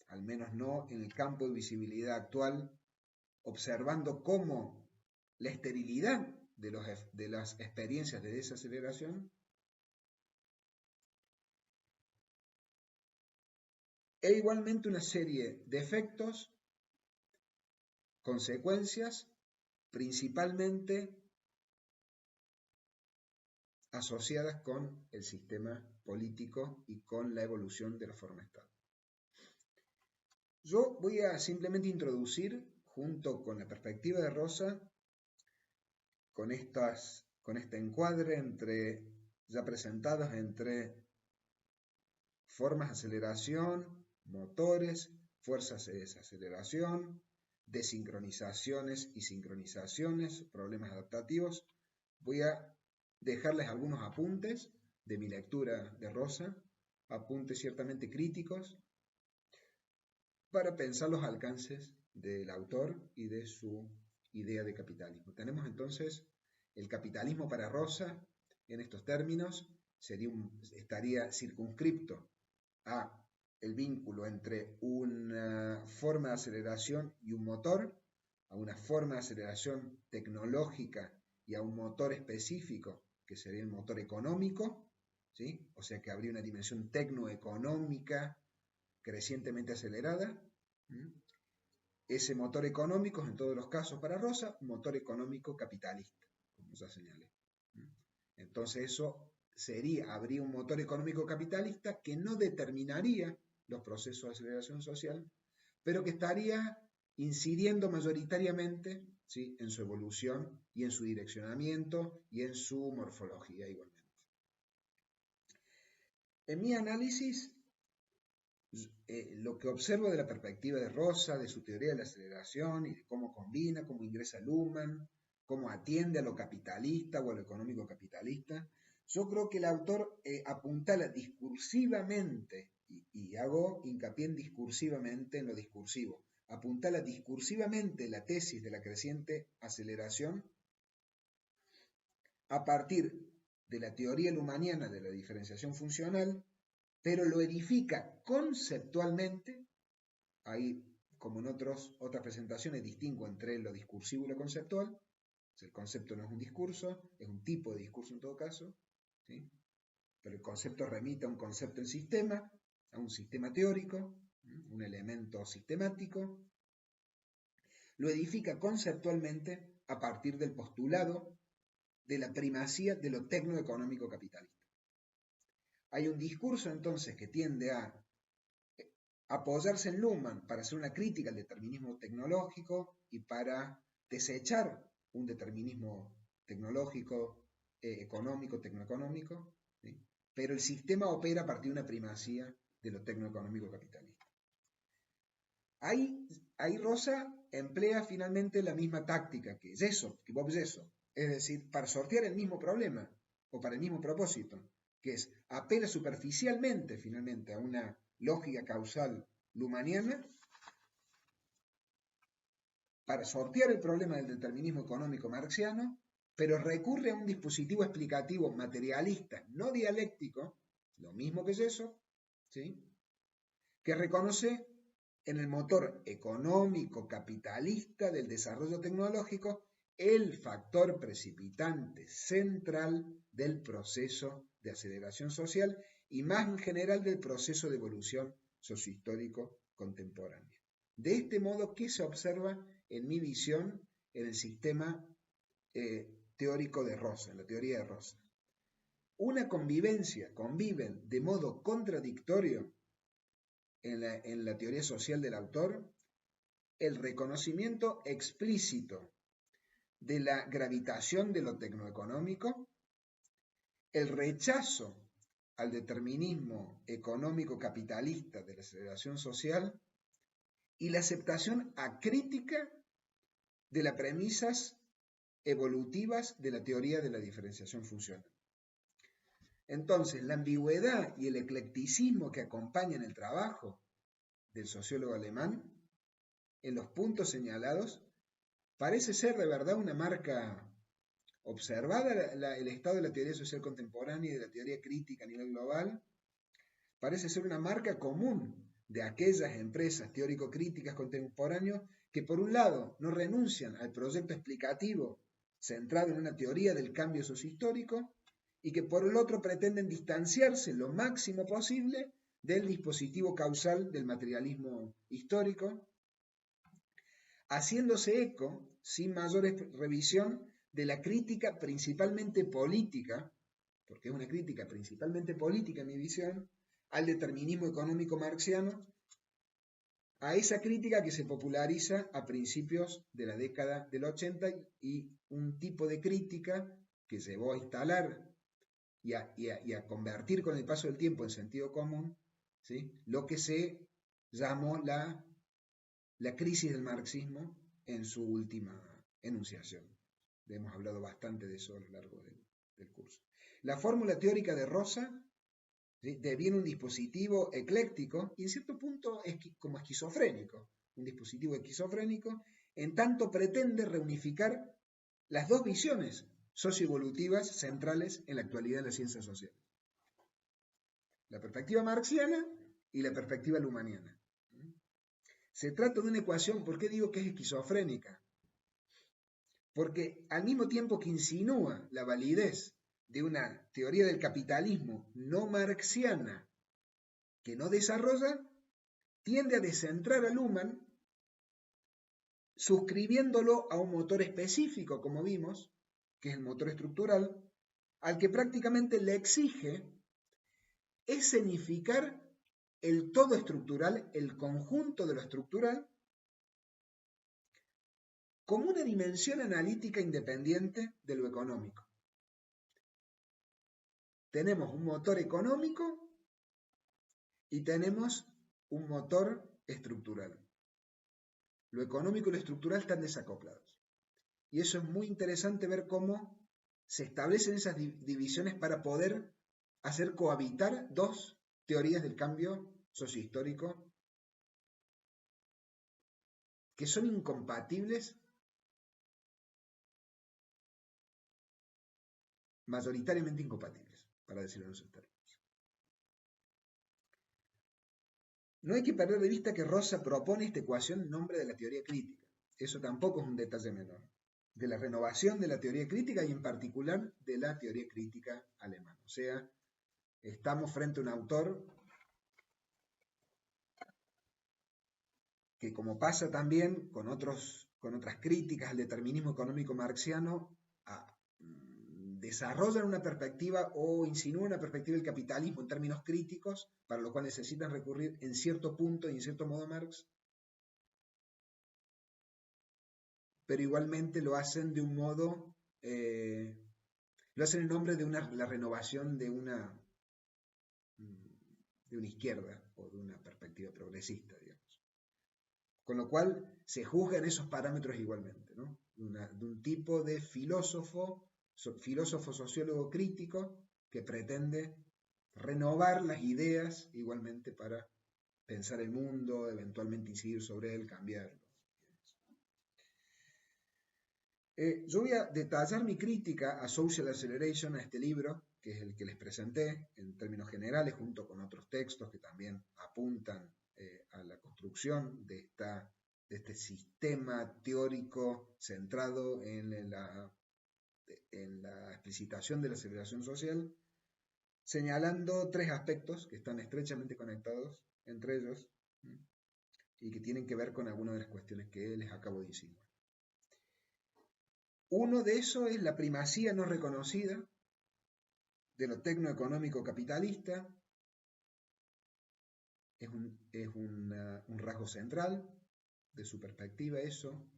al menos no en el campo de visibilidad actual, observando cómo la esterilidad de las experiencias de desaceleración e igualmente una serie de efectos, consecuencias, principalmente asociadas con el sistema político y con la evolución de la forma de Estado. Yo voy a simplemente introducir, junto con la perspectiva de Rosa, con este encuadre ya presentados entre formas de aceleración, motores, fuerzas de desaceleración, desincronizaciones y sincronizaciones, problemas adaptativos. Voy a dejarles algunos apuntes de mi lectura de Rosa, apuntes ciertamente críticos, para pensar los alcances del autor y de su idea de capitalismo. Tenemos entonces el capitalismo para Rosa, en estos términos, estaría circunscripto a el vínculo entre una forma de aceleración y un motor, a una forma de aceleración tecnológica y a un motor específico, que sería el motor económico, ¿sí? O sea que habría una dimensión tecnoeconómica crecientemente acelerada. Ese motor económico es en todos los casos para Rosa un motor económico capitalista, como ya señalé. Entonces habría un motor económico capitalista que no determinaría los procesos de aceleración social, pero que estaría incidiendo mayoritariamente, ¿sí?, en su evolución y en su direccionamiento y en su morfología igualmente. En mi análisis, lo que observo de la perspectiva de Rosa, de su teoría de la aceleración y de cómo combina, cómo ingresa Luhmann, cómo atiende a lo capitalista o a lo económico capitalista, yo creo que el autor apuntala discursivamente, y hago hincapié en discursivamente, en lo discursivo, apuntala discursivamente la tesis de la creciente aceleración a partir de la teoría luhmanniana de la diferenciación funcional, pero lo edifica conceptualmente. Ahí, como en otras presentaciones, distingo entre lo discursivo y lo conceptual. El concepto no es un discurso, es un tipo de discurso en todo caso, ¿sí? Pero el concepto remite a un concepto en sistema, a un sistema teórico, un elemento sistemático. Lo edifica conceptualmente a partir del postulado de la primacía de lo tecnoeconómico capitalista. Hay un discurso entonces que tiende a apoyarse en Luhmann para hacer una crítica al determinismo tecnológico y para desechar un determinismo tecnológico, económico, tecnoeconómico, ¿sí? Pero el sistema opera a partir de una primacía de lo tecnoeconómico capitalista. Ahí Rosa emplea finalmente la misma táctica que Bob Gesso, es decir, para sortear el mismo problema o para el mismo propósito, que es apela superficialmente finalmente a una lógica causal luhmanniana para sortear el problema del determinismo económico marxiano, pero recurre a un dispositivo explicativo materialista, no dialéctico, lo mismo que Gesso, ¿sí?, que reconoce en el motor económico capitalista del desarrollo tecnológico el factor precipitante central del proceso de aceleración social y más en general del proceso de evolución sociohistórico contemporáneo. De este modo, ¿qué se observa en mi visión en el sistema teórico de Rosa, en la teoría de Rosa. Conviven de modo contradictorio en la teoría social del autor el reconocimiento explícito de la gravitación de lo tecnoeconómico, el rechazo al determinismo económico capitalista de la aceleración social y la aceptación acrítica de las premisas evolutivas de la teoría de la diferenciación funcional. Entonces, la ambigüedad y el eclecticismo que acompañan el trabajo del sociólogo alemán en los puntos señalados parece ser de verdad una marca observada el estado de la teoría social contemporánea y de la teoría crítica a nivel global, parece ser una marca común de aquellas empresas teórico-críticas contemporáneas que por un lado no renuncian al proyecto explicativo centrado en una teoría del cambio sociohistórico y que por el otro pretenden distanciarse lo máximo posible del dispositivo causal del materialismo histórico, haciéndose eco, sin mayor revisión, de la crítica principalmente política, porque es una crítica principalmente política en mi visión, al determinismo económico marxiano, a esa crítica que se populariza a principios de la década del 80 y un tipo de crítica que llevó a instalar y a convertir con el paso del tiempo en sentido común, ¿sí?, lo que se llamó la crisis del marxismo en su última enunciación. Hemos hablado bastante de eso a lo largo del curso. La fórmula teórica de Rosa, ¿sí?, deviene un dispositivo ecléctico y en cierto punto es como esquizofrénico, un dispositivo esquizofrénico, en tanto pretende reunificar las dos visiones socioevolutivas centrales en la actualidad de las ciencias sociales. La perspectiva marxiana y la perspectiva lumaniana. Se trata de una ecuación, ¿por qué digo que es esquizofrénica? Porque al mismo tiempo que insinúa la validez de una teoría del capitalismo no marxiana que no desarrolla, tiende a descentrar a Luhmann, suscribiéndolo a un motor específico, como vimos, que es el motor estructural, al que prácticamente le exige escenificar el todo estructural, el conjunto de lo estructural, como una dimensión analítica independiente de lo económico. Tenemos un motor económico y tenemos un motor estructural. Lo económico y lo estructural están desacoplados. Y eso es muy interesante ver cómo se establecen esas divisiones para poder hacer cohabitar dos teorías del cambio sociohistórico que son incompatibles, mayoritariamente incompatibles, para decirlo en esos términos. No hay que perder de vista que Rosa propone esta ecuación en nombre de la teoría crítica. Eso tampoco es un detalle menor. De la renovación de la teoría crítica y en particular de la teoría crítica alemana. O sea, estamos frente a un autor que, como pasa también con otras críticas al determinismo económico marxiano, desarrollan una perspectiva o insinúan una perspectiva del capitalismo en términos críticos, para lo cual necesitan recurrir en cierto punto y en cierto modo a Marx, pero igualmente lo hacen de un modo, lo hacen en nombre de la renovación de una izquierda o de una perspectiva progresista, digamos. Con lo cual se juzgan esos parámetros igualmente, ¿no? De un tipo de filósofo sociólogo crítico que pretende renovar las ideas igualmente para pensar el mundo, eventualmente incidir sobre él, cambiarlo. Yo voy a detallar mi crítica a Social Acceleration, a este libro, que es el que les presenté en términos generales, junto con otros textos que también apuntan a la construcción de este sistema teórico centrado en la explicitación de la aceleración social, señalando tres aspectos que están estrechamente conectados entre ellos y que tienen que ver con algunas de las cuestiones que les acabo de insinuar. Uno de esos es la primacía no reconocida de lo tecnoeconómico capitalista. Es un rasgo central de su perspectiva eso.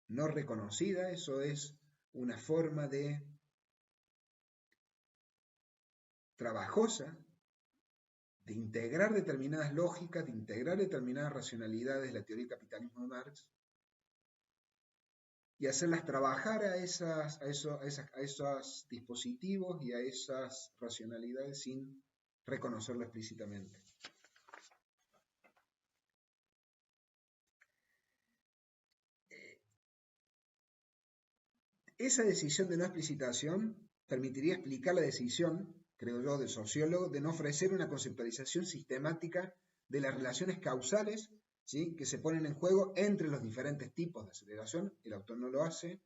No reconocida, eso es una forma de trabajosa de integrar determinadas lógicas, de integrar determinadas racionalidades de la teoría del capitalismo de Marx y hacerlas trabajar a esos dispositivos y a esas racionalidades sin reconocerlo explícitamente. Esa decisión de no explicitación permitiría explicar la decisión, creo yo, del sociólogo de no ofrecer una conceptualización sistemática de las relaciones causales, ¿sí?, que se ponen en juego entre los diferentes tipos de aceleración, el autor no lo hace,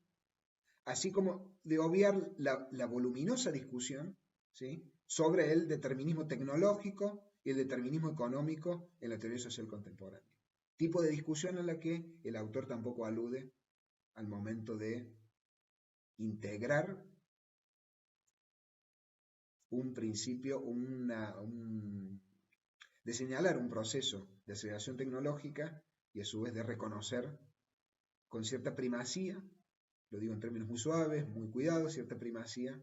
así como de obviar la voluminosa discusión, ¿sí?, sobre el determinismo tecnológico y el determinismo económico en la teoría social contemporánea. Tipo de discusión a la que el autor tampoco alude al momento de integrar un principio, de señalar un proceso de aceleración tecnológica y a su vez de reconocer con cierta primacía, lo digo en términos muy suaves, muy cuidados, cierta primacía,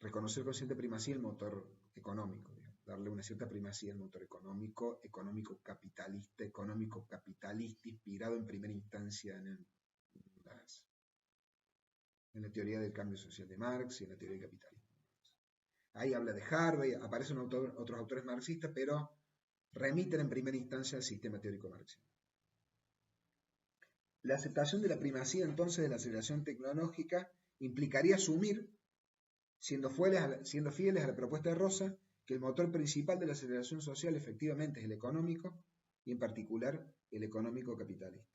reconocer con cierta primacía el motor económico, digamos, darle una cierta primacía al motor económico, económico-capitalista, inspirado en primera instancia en la teoría del cambio social de Marx y en la teoría del capitalismo. Ahí habla de Harvey, aparecen otros autores marxistas, pero remiten en primera instancia al sistema teórico marxista. La aceptación de la primacía entonces de la aceleración tecnológica implicaría asumir, siendo fieles a la propuesta de Rosa, que el motor principal de la aceleración social efectivamente es el económico, y en particular el económico capitalista.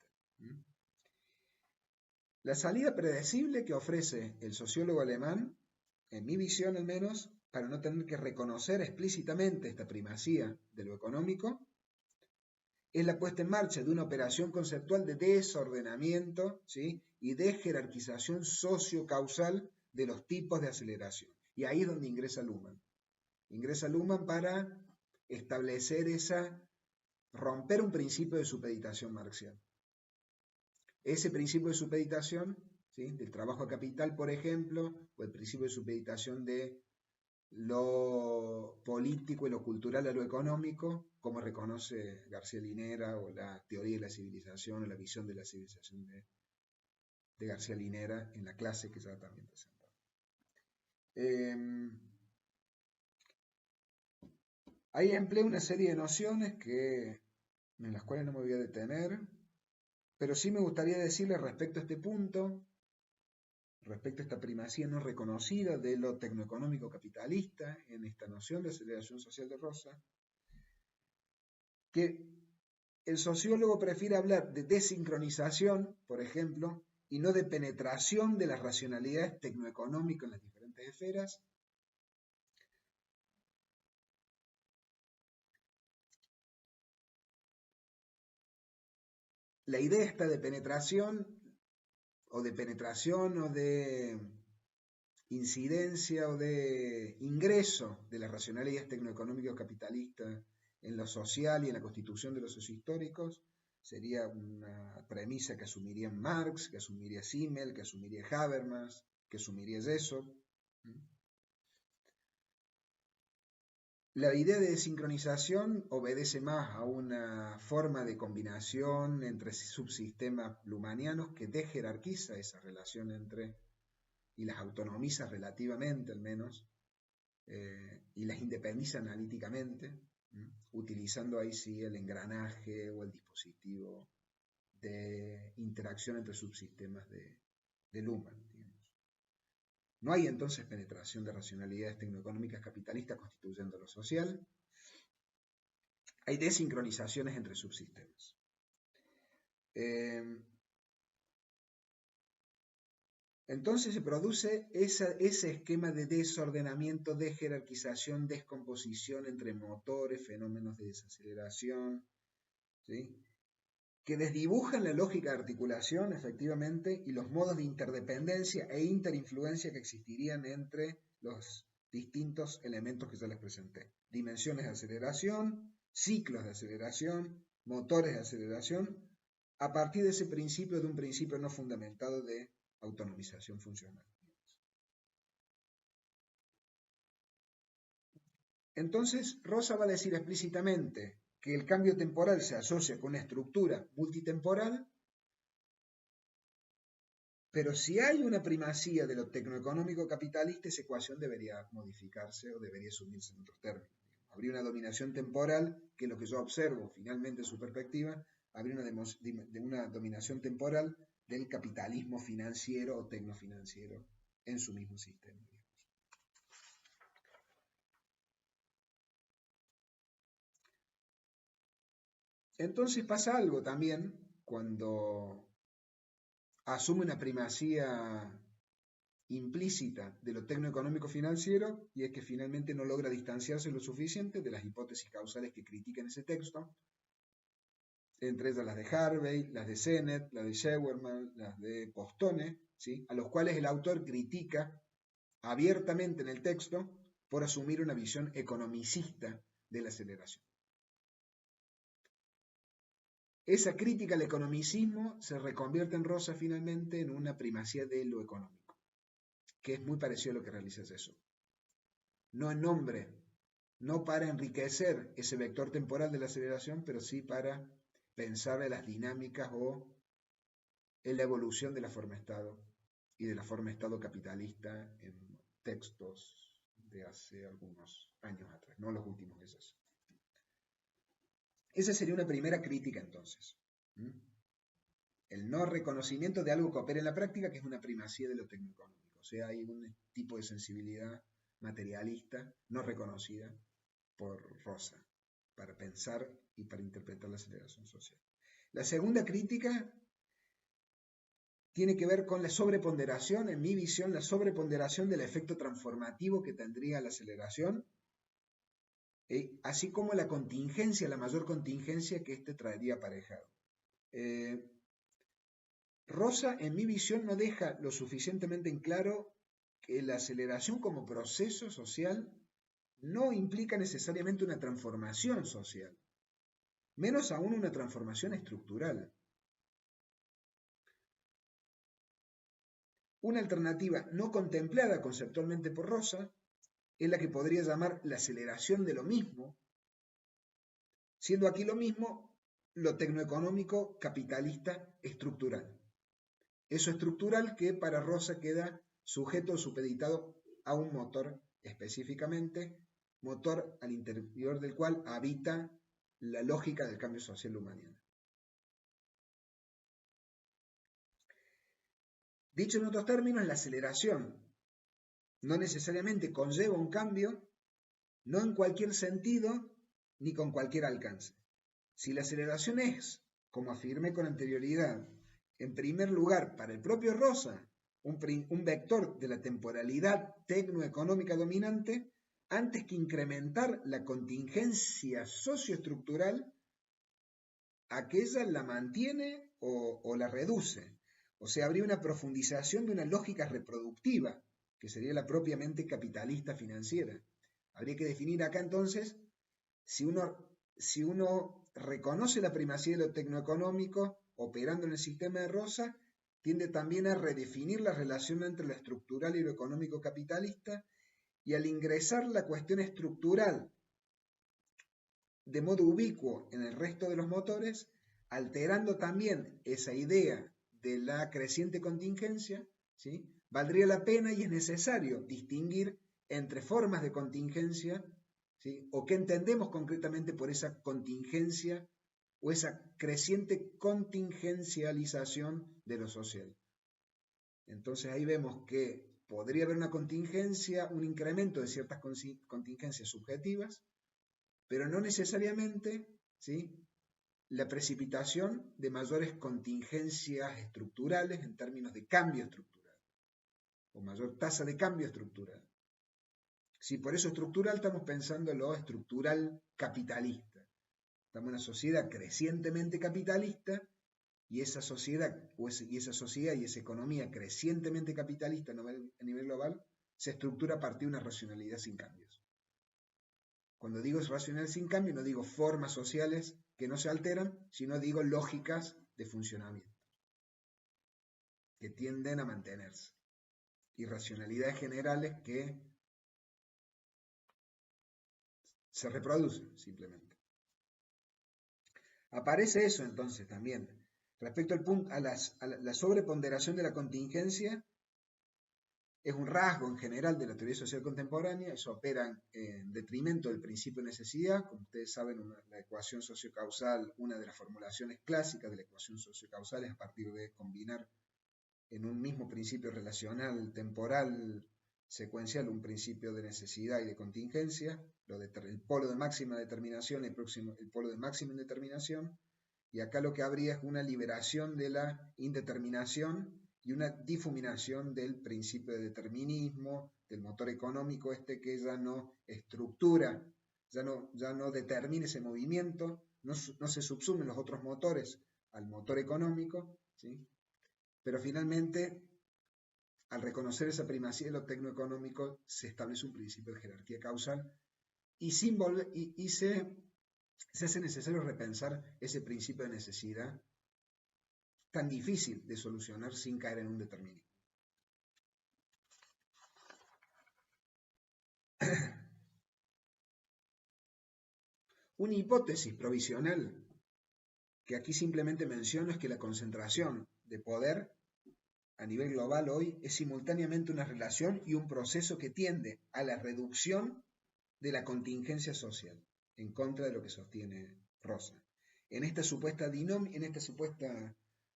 La salida predecible que ofrece el sociólogo alemán, en mi visión al menos, para no tener que reconocer explícitamente esta primacía de lo económico, es la puesta en marcha de una operación conceptual de desordenamiento, ¿sí?, y de jerarquización sociocausal de los tipos de aceleración. Y ahí es donde ingresa Luhmann. Ingresa Luhmann para establecer romper un principio de supeditación marxiana. Ese principio de supeditación, ¿sí?, del trabajo a capital, por ejemplo, o el principio de supeditación de lo político y lo cultural a lo económico, como reconoce García Linera, o la teoría de la civilización, o la visión de la civilización de García Linera en la clase que ya también presentó. Ahí emplea una serie de nociones en las cuales no me voy a detener, pero sí me gustaría decirle respecto a este punto, respecto a esta primacía no reconocida de lo tecnoeconómico capitalista en esta noción de aceleración social de Rosa, que el sociólogo prefiere hablar de desincronización, por ejemplo, y no de penetración de las racionalidades tecnoeconómicas en las diferentes esferas. La idea está de penetración o de incidencia o de ingreso de las racionalidades tecnoeconómicas capitalistas en lo social y en la constitución de los sociohistóricos, sería una premisa que asumiría Marx, que asumiría Simmel, que asumiría Habermas, que asumiría Jessop. La idea de desincronización obedece más a una forma de combinación entre subsistemas luhmannianos que desjerarquiza esa relación entre y las autonomiza relativamente al menos, y las independiza analíticamente, utilizando ahí sí el engranaje o el dispositivo de interacción entre subsistemas de Luhmann. Digamos. No hay entonces penetración de racionalidades tecnoeconómicas capitalistas constituyendo lo social. Hay desincronizaciones entre subsistemas. Entonces se produce ese esquema de desordenamiento, de jerarquización, descomposición entre motores, fenómenos de desaceleración, ¿sí?, que desdibujan la lógica de articulación, efectivamente, y los modos de interdependencia e interinfluencia que existirían entre los distintos elementos que ya les presenté. Dimensiones de aceleración, ciclos de aceleración, motores de aceleración, a partir de ese principio, de un principio no fundamentado de autonomización funcional. Entonces, Rosa va a decir explícitamente que el cambio temporal se asocia con una estructura multitemporal, pero si hay una primacía de lo tecnoeconómico capitalista, esa ecuación debería modificarse o debería asumirse en otros términos. Habría una dominación temporal, que es lo que yo observo finalmente en su perspectiva, habría una dominación temporal del capitalismo financiero o tecnofinanciero en su mismo sistema. Entonces pasa algo también cuando asume una primacía implícita de lo tecnoeconómico financiero, y es que finalmente no logra distanciarse lo suficiente de las hipótesis causales que critican ese texto, entre ellas las de Harvey, las de Sennett, las de Scheuermann, las de Postone, ¿sí?, a los cuales el autor critica abiertamente en el texto por asumir una visión economicista de la aceleración. Esa crítica al economicismo se reconvierte en Rosa finalmente en una primacía de lo económico, que es muy parecido a lo que realiza Cesur. No en nombre, no para enriquecer ese vector temporal de la aceleración, pero sí para pensar en las dinámicas o en la evolución de la forma Estado y de la forma Estado capitalista en textos de hace algunos años atrás, no los últimos meses. Esa sería una primera crítica entonces. El no reconocimiento de algo que opera en la práctica, que es una primacía de lo tecnoeconómico. O sea, hay un tipo de sensibilidad materialista no reconocida por Rosa para pensar y para interpretar la aceleración social. La segunda crítica tiene que ver con la sobreponderación, en mi visión, la sobreponderación del efecto transformativo que tendría la aceleración, así como la contingencia, la mayor contingencia que éste traería aparejado. Rosa, en mi visión, no deja lo suficientemente en claro que la aceleración como proceso social no implica necesariamente una transformación social, menos aún una transformación estructural. Una alternativa no contemplada conceptualmente por Rosa es la que podría llamar la aceleración de lo mismo, siendo aquí lo mismo lo tecnoeconómico capitalista estructural. Eso estructural que para Rosa queda sujeto o supeditado a un motor específicamente, motor al interior del cual habita la lógica del cambio social humano. Dicho en otros términos, la aceleración no necesariamente conlleva un cambio, no en cualquier sentido ni con cualquier alcance. Si la aceleración es, como afirmé con anterioridad, en primer lugar para el propio Rosa, un vector de la temporalidad tecnoeconómica dominante, antes que incrementar la contingencia socioestructural, aquella la mantiene o la reduce. O sea, habría una profundización de una lógica reproductiva, que sería la propiamente capitalista financiera. Habría que definir acá entonces, si uno reconoce la primacía de lo tecnoeconómico operando en el sistema de Rosa, tiende también a redefinir la relación entre lo estructural y lo económico capitalista, y al ingresar la cuestión estructural de modo ubicuo en el resto de los motores, alterando también esa idea de la creciente contingencia, ¿sí?, valdría la pena y es necesario distinguir entre formas de contingencia, ¿sí?, o qué entendemos concretamente por esa contingencia o esa creciente contingencialización de lo social. Entonces ahí vemos que podría haber una contingencia, un incremento de ciertas contingencias subjetivas, pero no necesariamente, ¿sí?, la precipitación de mayores contingencias estructurales en términos de cambio estructural, o mayor tasa de cambio estructural. Sí, por eso estructural estamos pensando en lo estructural capitalista. Estamos en una sociedad crecientemente capitalista y esa sociedad y esa economía crecientemente capitalista a nivel global se estructura a partir de una racionalidad sin cambios. Cuando digo racionalidad sin cambio, no digo formas sociales que no se alteran, sino digo lógicas de funcionamiento que tienden a mantenerse y racionalidades generales que se reproducen simplemente. Aparece eso entonces también. Respecto al punto, a la sobreponderación de la contingencia, es un rasgo en general de la teoría social contemporánea. Eso opera en detrimento del principio de necesidad. Como ustedes saben, la ecuación sociocausal, una de las formulaciones clásicas de la ecuación sociocausal es a partir de combinar en un mismo principio relacional, temporal, secuencial, un principio de necesidad y de contingencia, el polo de máxima determinación y el polo de máxima indeterminación, y acá lo que habría es una liberación de la indeterminación y una difuminación del principio de determinismo, del motor económico que ya no estructura, ya no determina ese movimiento, no se subsumen los otros motores al motor económico, ¿sí? Pero finalmente, al reconocer esa primacía de lo tecnoeconómico, se establece un principio de jerarquía causal y se hace necesario repensar ese principio de necesidad tan difícil de solucionar sin caer en un determinismo. Una hipótesis provisional que aquí simplemente menciono es que la concentración de poder a nivel global hoy es simultáneamente una relación y un proceso que tiende a la reducción de la contingencia social, en contra de lo que sostiene Rosa. En esta supuesta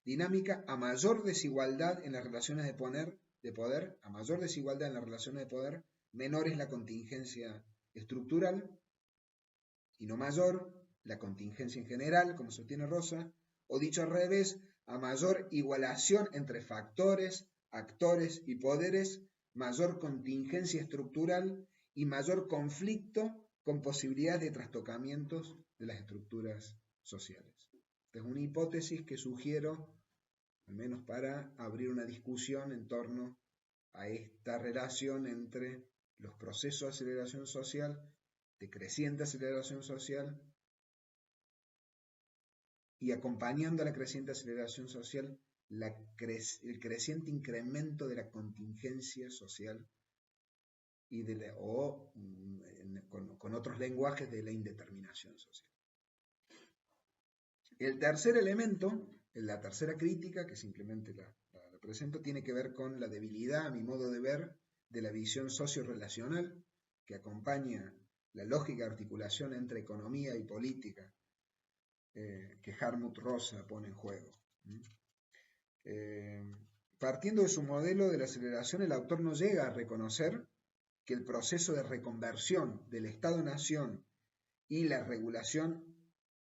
dinámica, a mayor desigualdad en las relaciones de poder, a mayor desigualdad en las relaciones de poder, menor es la contingencia estructural y no mayor la contingencia en general, como sostiene Rosa, o dicho al revés, a mayor igualación entre factores, actores y poderes, mayor contingencia estructural y mayor conflicto con posibilidades de trastocamientos de las estructuras sociales. Esta es una hipótesis que sugiero, al menos para abrir una discusión en torno a esta relación entre los procesos de aceleración social, de creciente aceleración social, y acompañando a la creciente aceleración social, el creciente incremento de la contingencia social y con otros lenguajes de la indeterminación social. El tercer elemento, la tercera crítica, que simplemente la presento, tiene que ver con la debilidad, a mi modo de ver, de la visión socio-relacional que acompaña la lógica de articulación entre economía y política que Hartmut Rosa pone en juego. Partiendo de su modelo de la aceleración, el autor no llega a reconocer que el proceso de reconversión del Estado-Nación y la regulación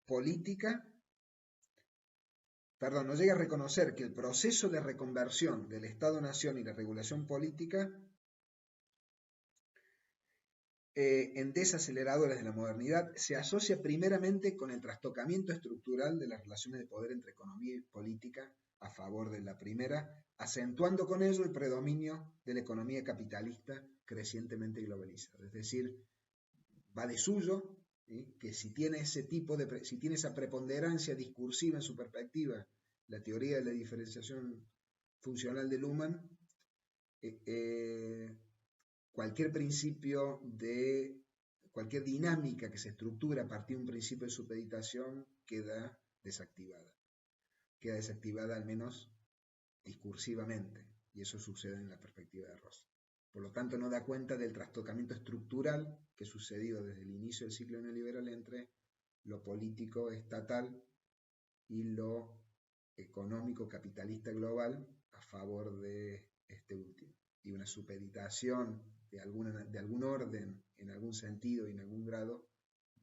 política, no llega a reconocer que el proceso de reconversión del Estado-Nación y la regulación política en desaceleradores de la modernidad se asocia primeramente con el trastocamiento estructural de las relaciones de poder entre economía y política a favor de la primera, acentuando con ello el predominio de la economía capitalista crecientemente globalizada. Es decir, va de suyo, ¿sí?, que si tiene esa preponderancia discursiva en su perspectiva, la teoría de la diferenciación funcional de Luhmann, cualquier dinámica que se estructura a partir de un principio de supeditación queda desactivada al menos discursivamente, y eso sucede en la perspectiva de Rosa. Por lo tanto, no da cuenta del trastocamiento estructural que sucedió desde el inicio del ciclo neoliberal entre lo político estatal y lo económico capitalista global a favor de este último, y una supeditación de algún orden, en algún sentido y en algún grado,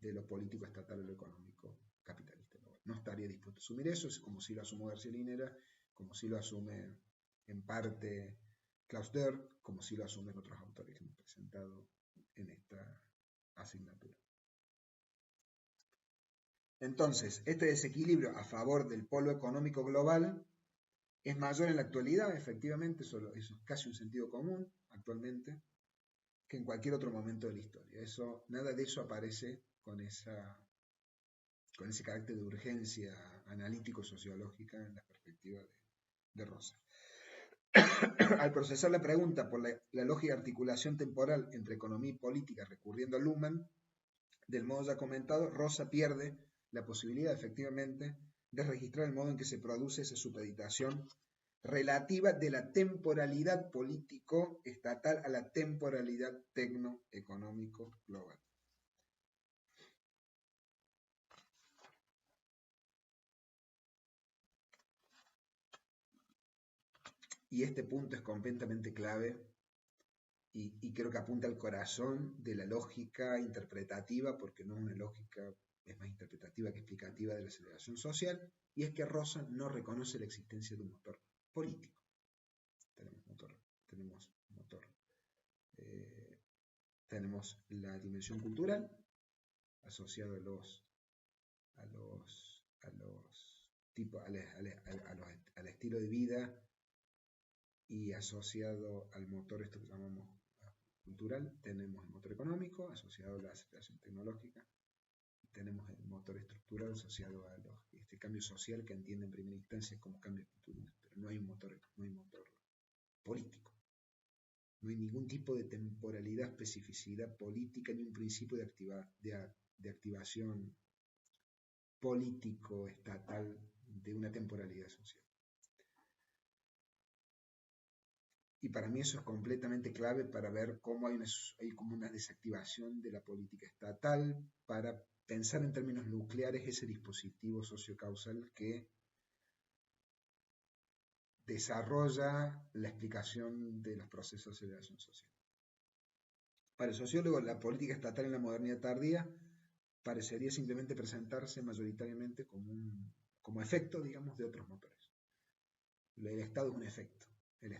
de lo político estatal o lo económico capitalista global. No estaría dispuesto a asumir eso, es como si lo asume García Linera, como si lo asume en parte Klaus Dörr, como si lo asumen otros autores que hemos presentado en esta asignatura. Entonces, este desequilibrio a favor del polo económico global es mayor en la actualidad, efectivamente, eso es casi un sentido común actualmente, que en cualquier otro momento de la historia. Nada de eso aparece con ese carácter de urgencia analítico-sociológica en la perspectiva de Rosa. Al procesar la pregunta por la lógica de articulación temporal entre economía y política recurriendo a Luhmann, del modo ya comentado, Rosa pierde la posibilidad efectivamente de registrar el modo en que se produce esa supeditación relativa de la temporalidad político-estatal a la temporalidad tecno-económico global. Y este punto es completamente clave y creo que apunta al corazón de la lógica interpretativa, porque no es una lógica, es más interpretativa que explicativa de la aceleración social, y es que Rosa no reconoce la existencia de un motor político. Tenemos la dimensión cultural asociada al estilo de vida y asociado al motor, esto que llamamos cultural. Tenemos el motor económico asociado a la aceleración tecnológica. Tenemos el motor estructural asociado a este cambio social que entiende en primera instancia como cambio cultural, pero no hay un motor político. No hay ningún tipo de temporalidad, especificidad política, ni un principio de activación político-estatal de una temporalidad social. Y para mí eso es completamente clave para ver cómo hay como una desactivación de la política estatal para pensar en términos nucleares ese dispositivo sociocausal que desarrolla la explicación de los procesos de aceleración social. Para el sociólogo, la política estatal en la modernidad tardía parecería simplemente presentarse mayoritariamente como efecto, digamos, de otros motores. El Estado es un efecto. El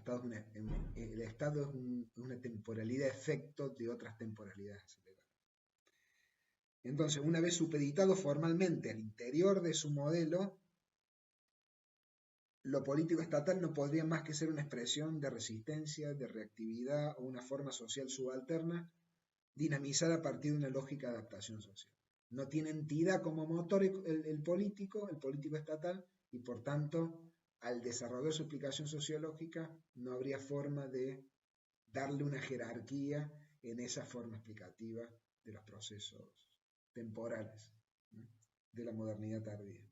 Estado es una temporalidad efecto de otras temporalidades aceleradas. Entonces, una vez supeditado formalmente al interior de su modelo, lo político estatal no podría más que ser una expresión de resistencia, de reactividad o una forma social subalterna dinamizada a partir de una lógica de adaptación social. No tiene entidad como motor el político estatal, y por tanto, al desarrollar su explicación sociológica, no habría forma de darle una jerarquía en esa forma explicativa de los procesos temporales de la modernidad tardía.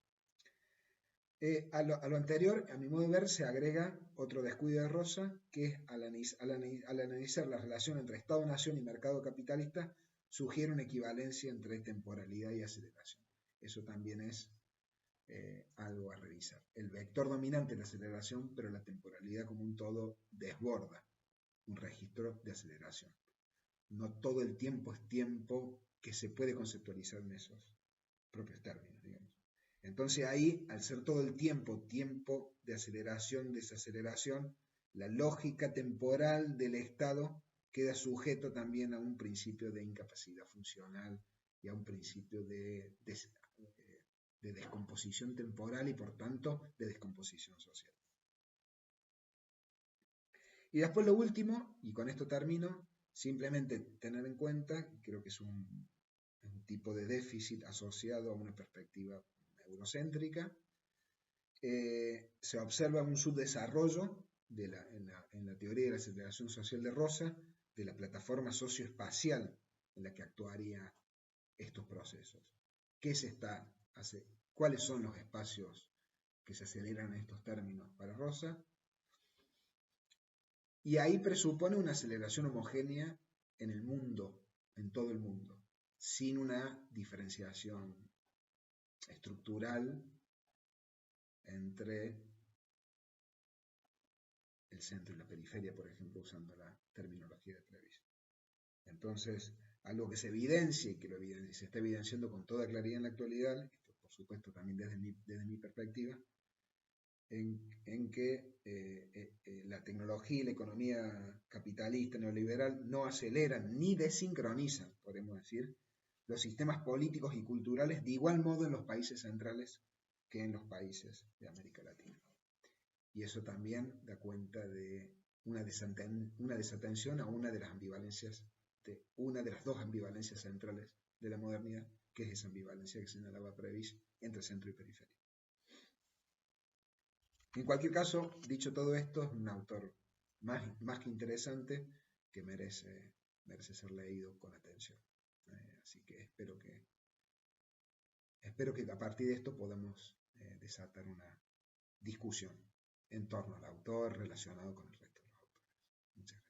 A lo anterior, a mi modo de ver, se agrega otro descuido de Rosa, que es al analizar la relación entre Estado-Nación y mercado capitalista, sugiere una equivalencia entre temporalidad y aceleración. Eso también es algo a revisar. El vector dominante es la aceleración, pero la temporalidad como un todo desborda un registro de aceleración. No todo el tiempo es tiempo que se puede conceptualizar en esos propios términos, digamos. Entonces ahí, al ser todo el tiempo de aceleración, desaceleración, la lógica temporal del Estado queda sujeto también a un principio de incapacidad funcional y a un principio de descomposición temporal y por tanto de descomposición social. Y después lo último, y con esto termino, simplemente tener en cuenta, creo que es un tipo de déficit asociado a una perspectiva eurocéntrica, se observa un subdesarrollo en la teoría de la aceleración social de Rosa de la plataforma socioespacial en la que actuarían estos procesos. ¿Cuáles son los espacios que se aceleran en estos términos para Rosa? Y ahí presupone una aceleración homogénea en el mundo, en todo el mundo, sin una diferenciación estructural entre el centro y la periferia, por ejemplo, usando la terminología de Trevis. Entonces, algo que se evidencia y que se está evidenciando con toda claridad en la actualidad, esto por supuesto también desde mi perspectiva, en que la tecnología y la economía capitalista neoliberal no aceleran ni desincronizan, podemos decir, los sistemas políticos y culturales de igual modo en los países centrales que en los países de América Latina. Y eso también da cuenta de una desatención a una de las ambivalencias, de una de las dos ambivalencias centrales de la modernidad, que es esa ambivalencia que señalaba Prebisch entre centro y periferia. En cualquier caso, dicho todo esto, es un autor más que interesante que merece ser leído con atención. Así que espero que a partir de esto podamos desatar una discusión en torno al autor relacionado con el resto de los autores. Muchas gracias.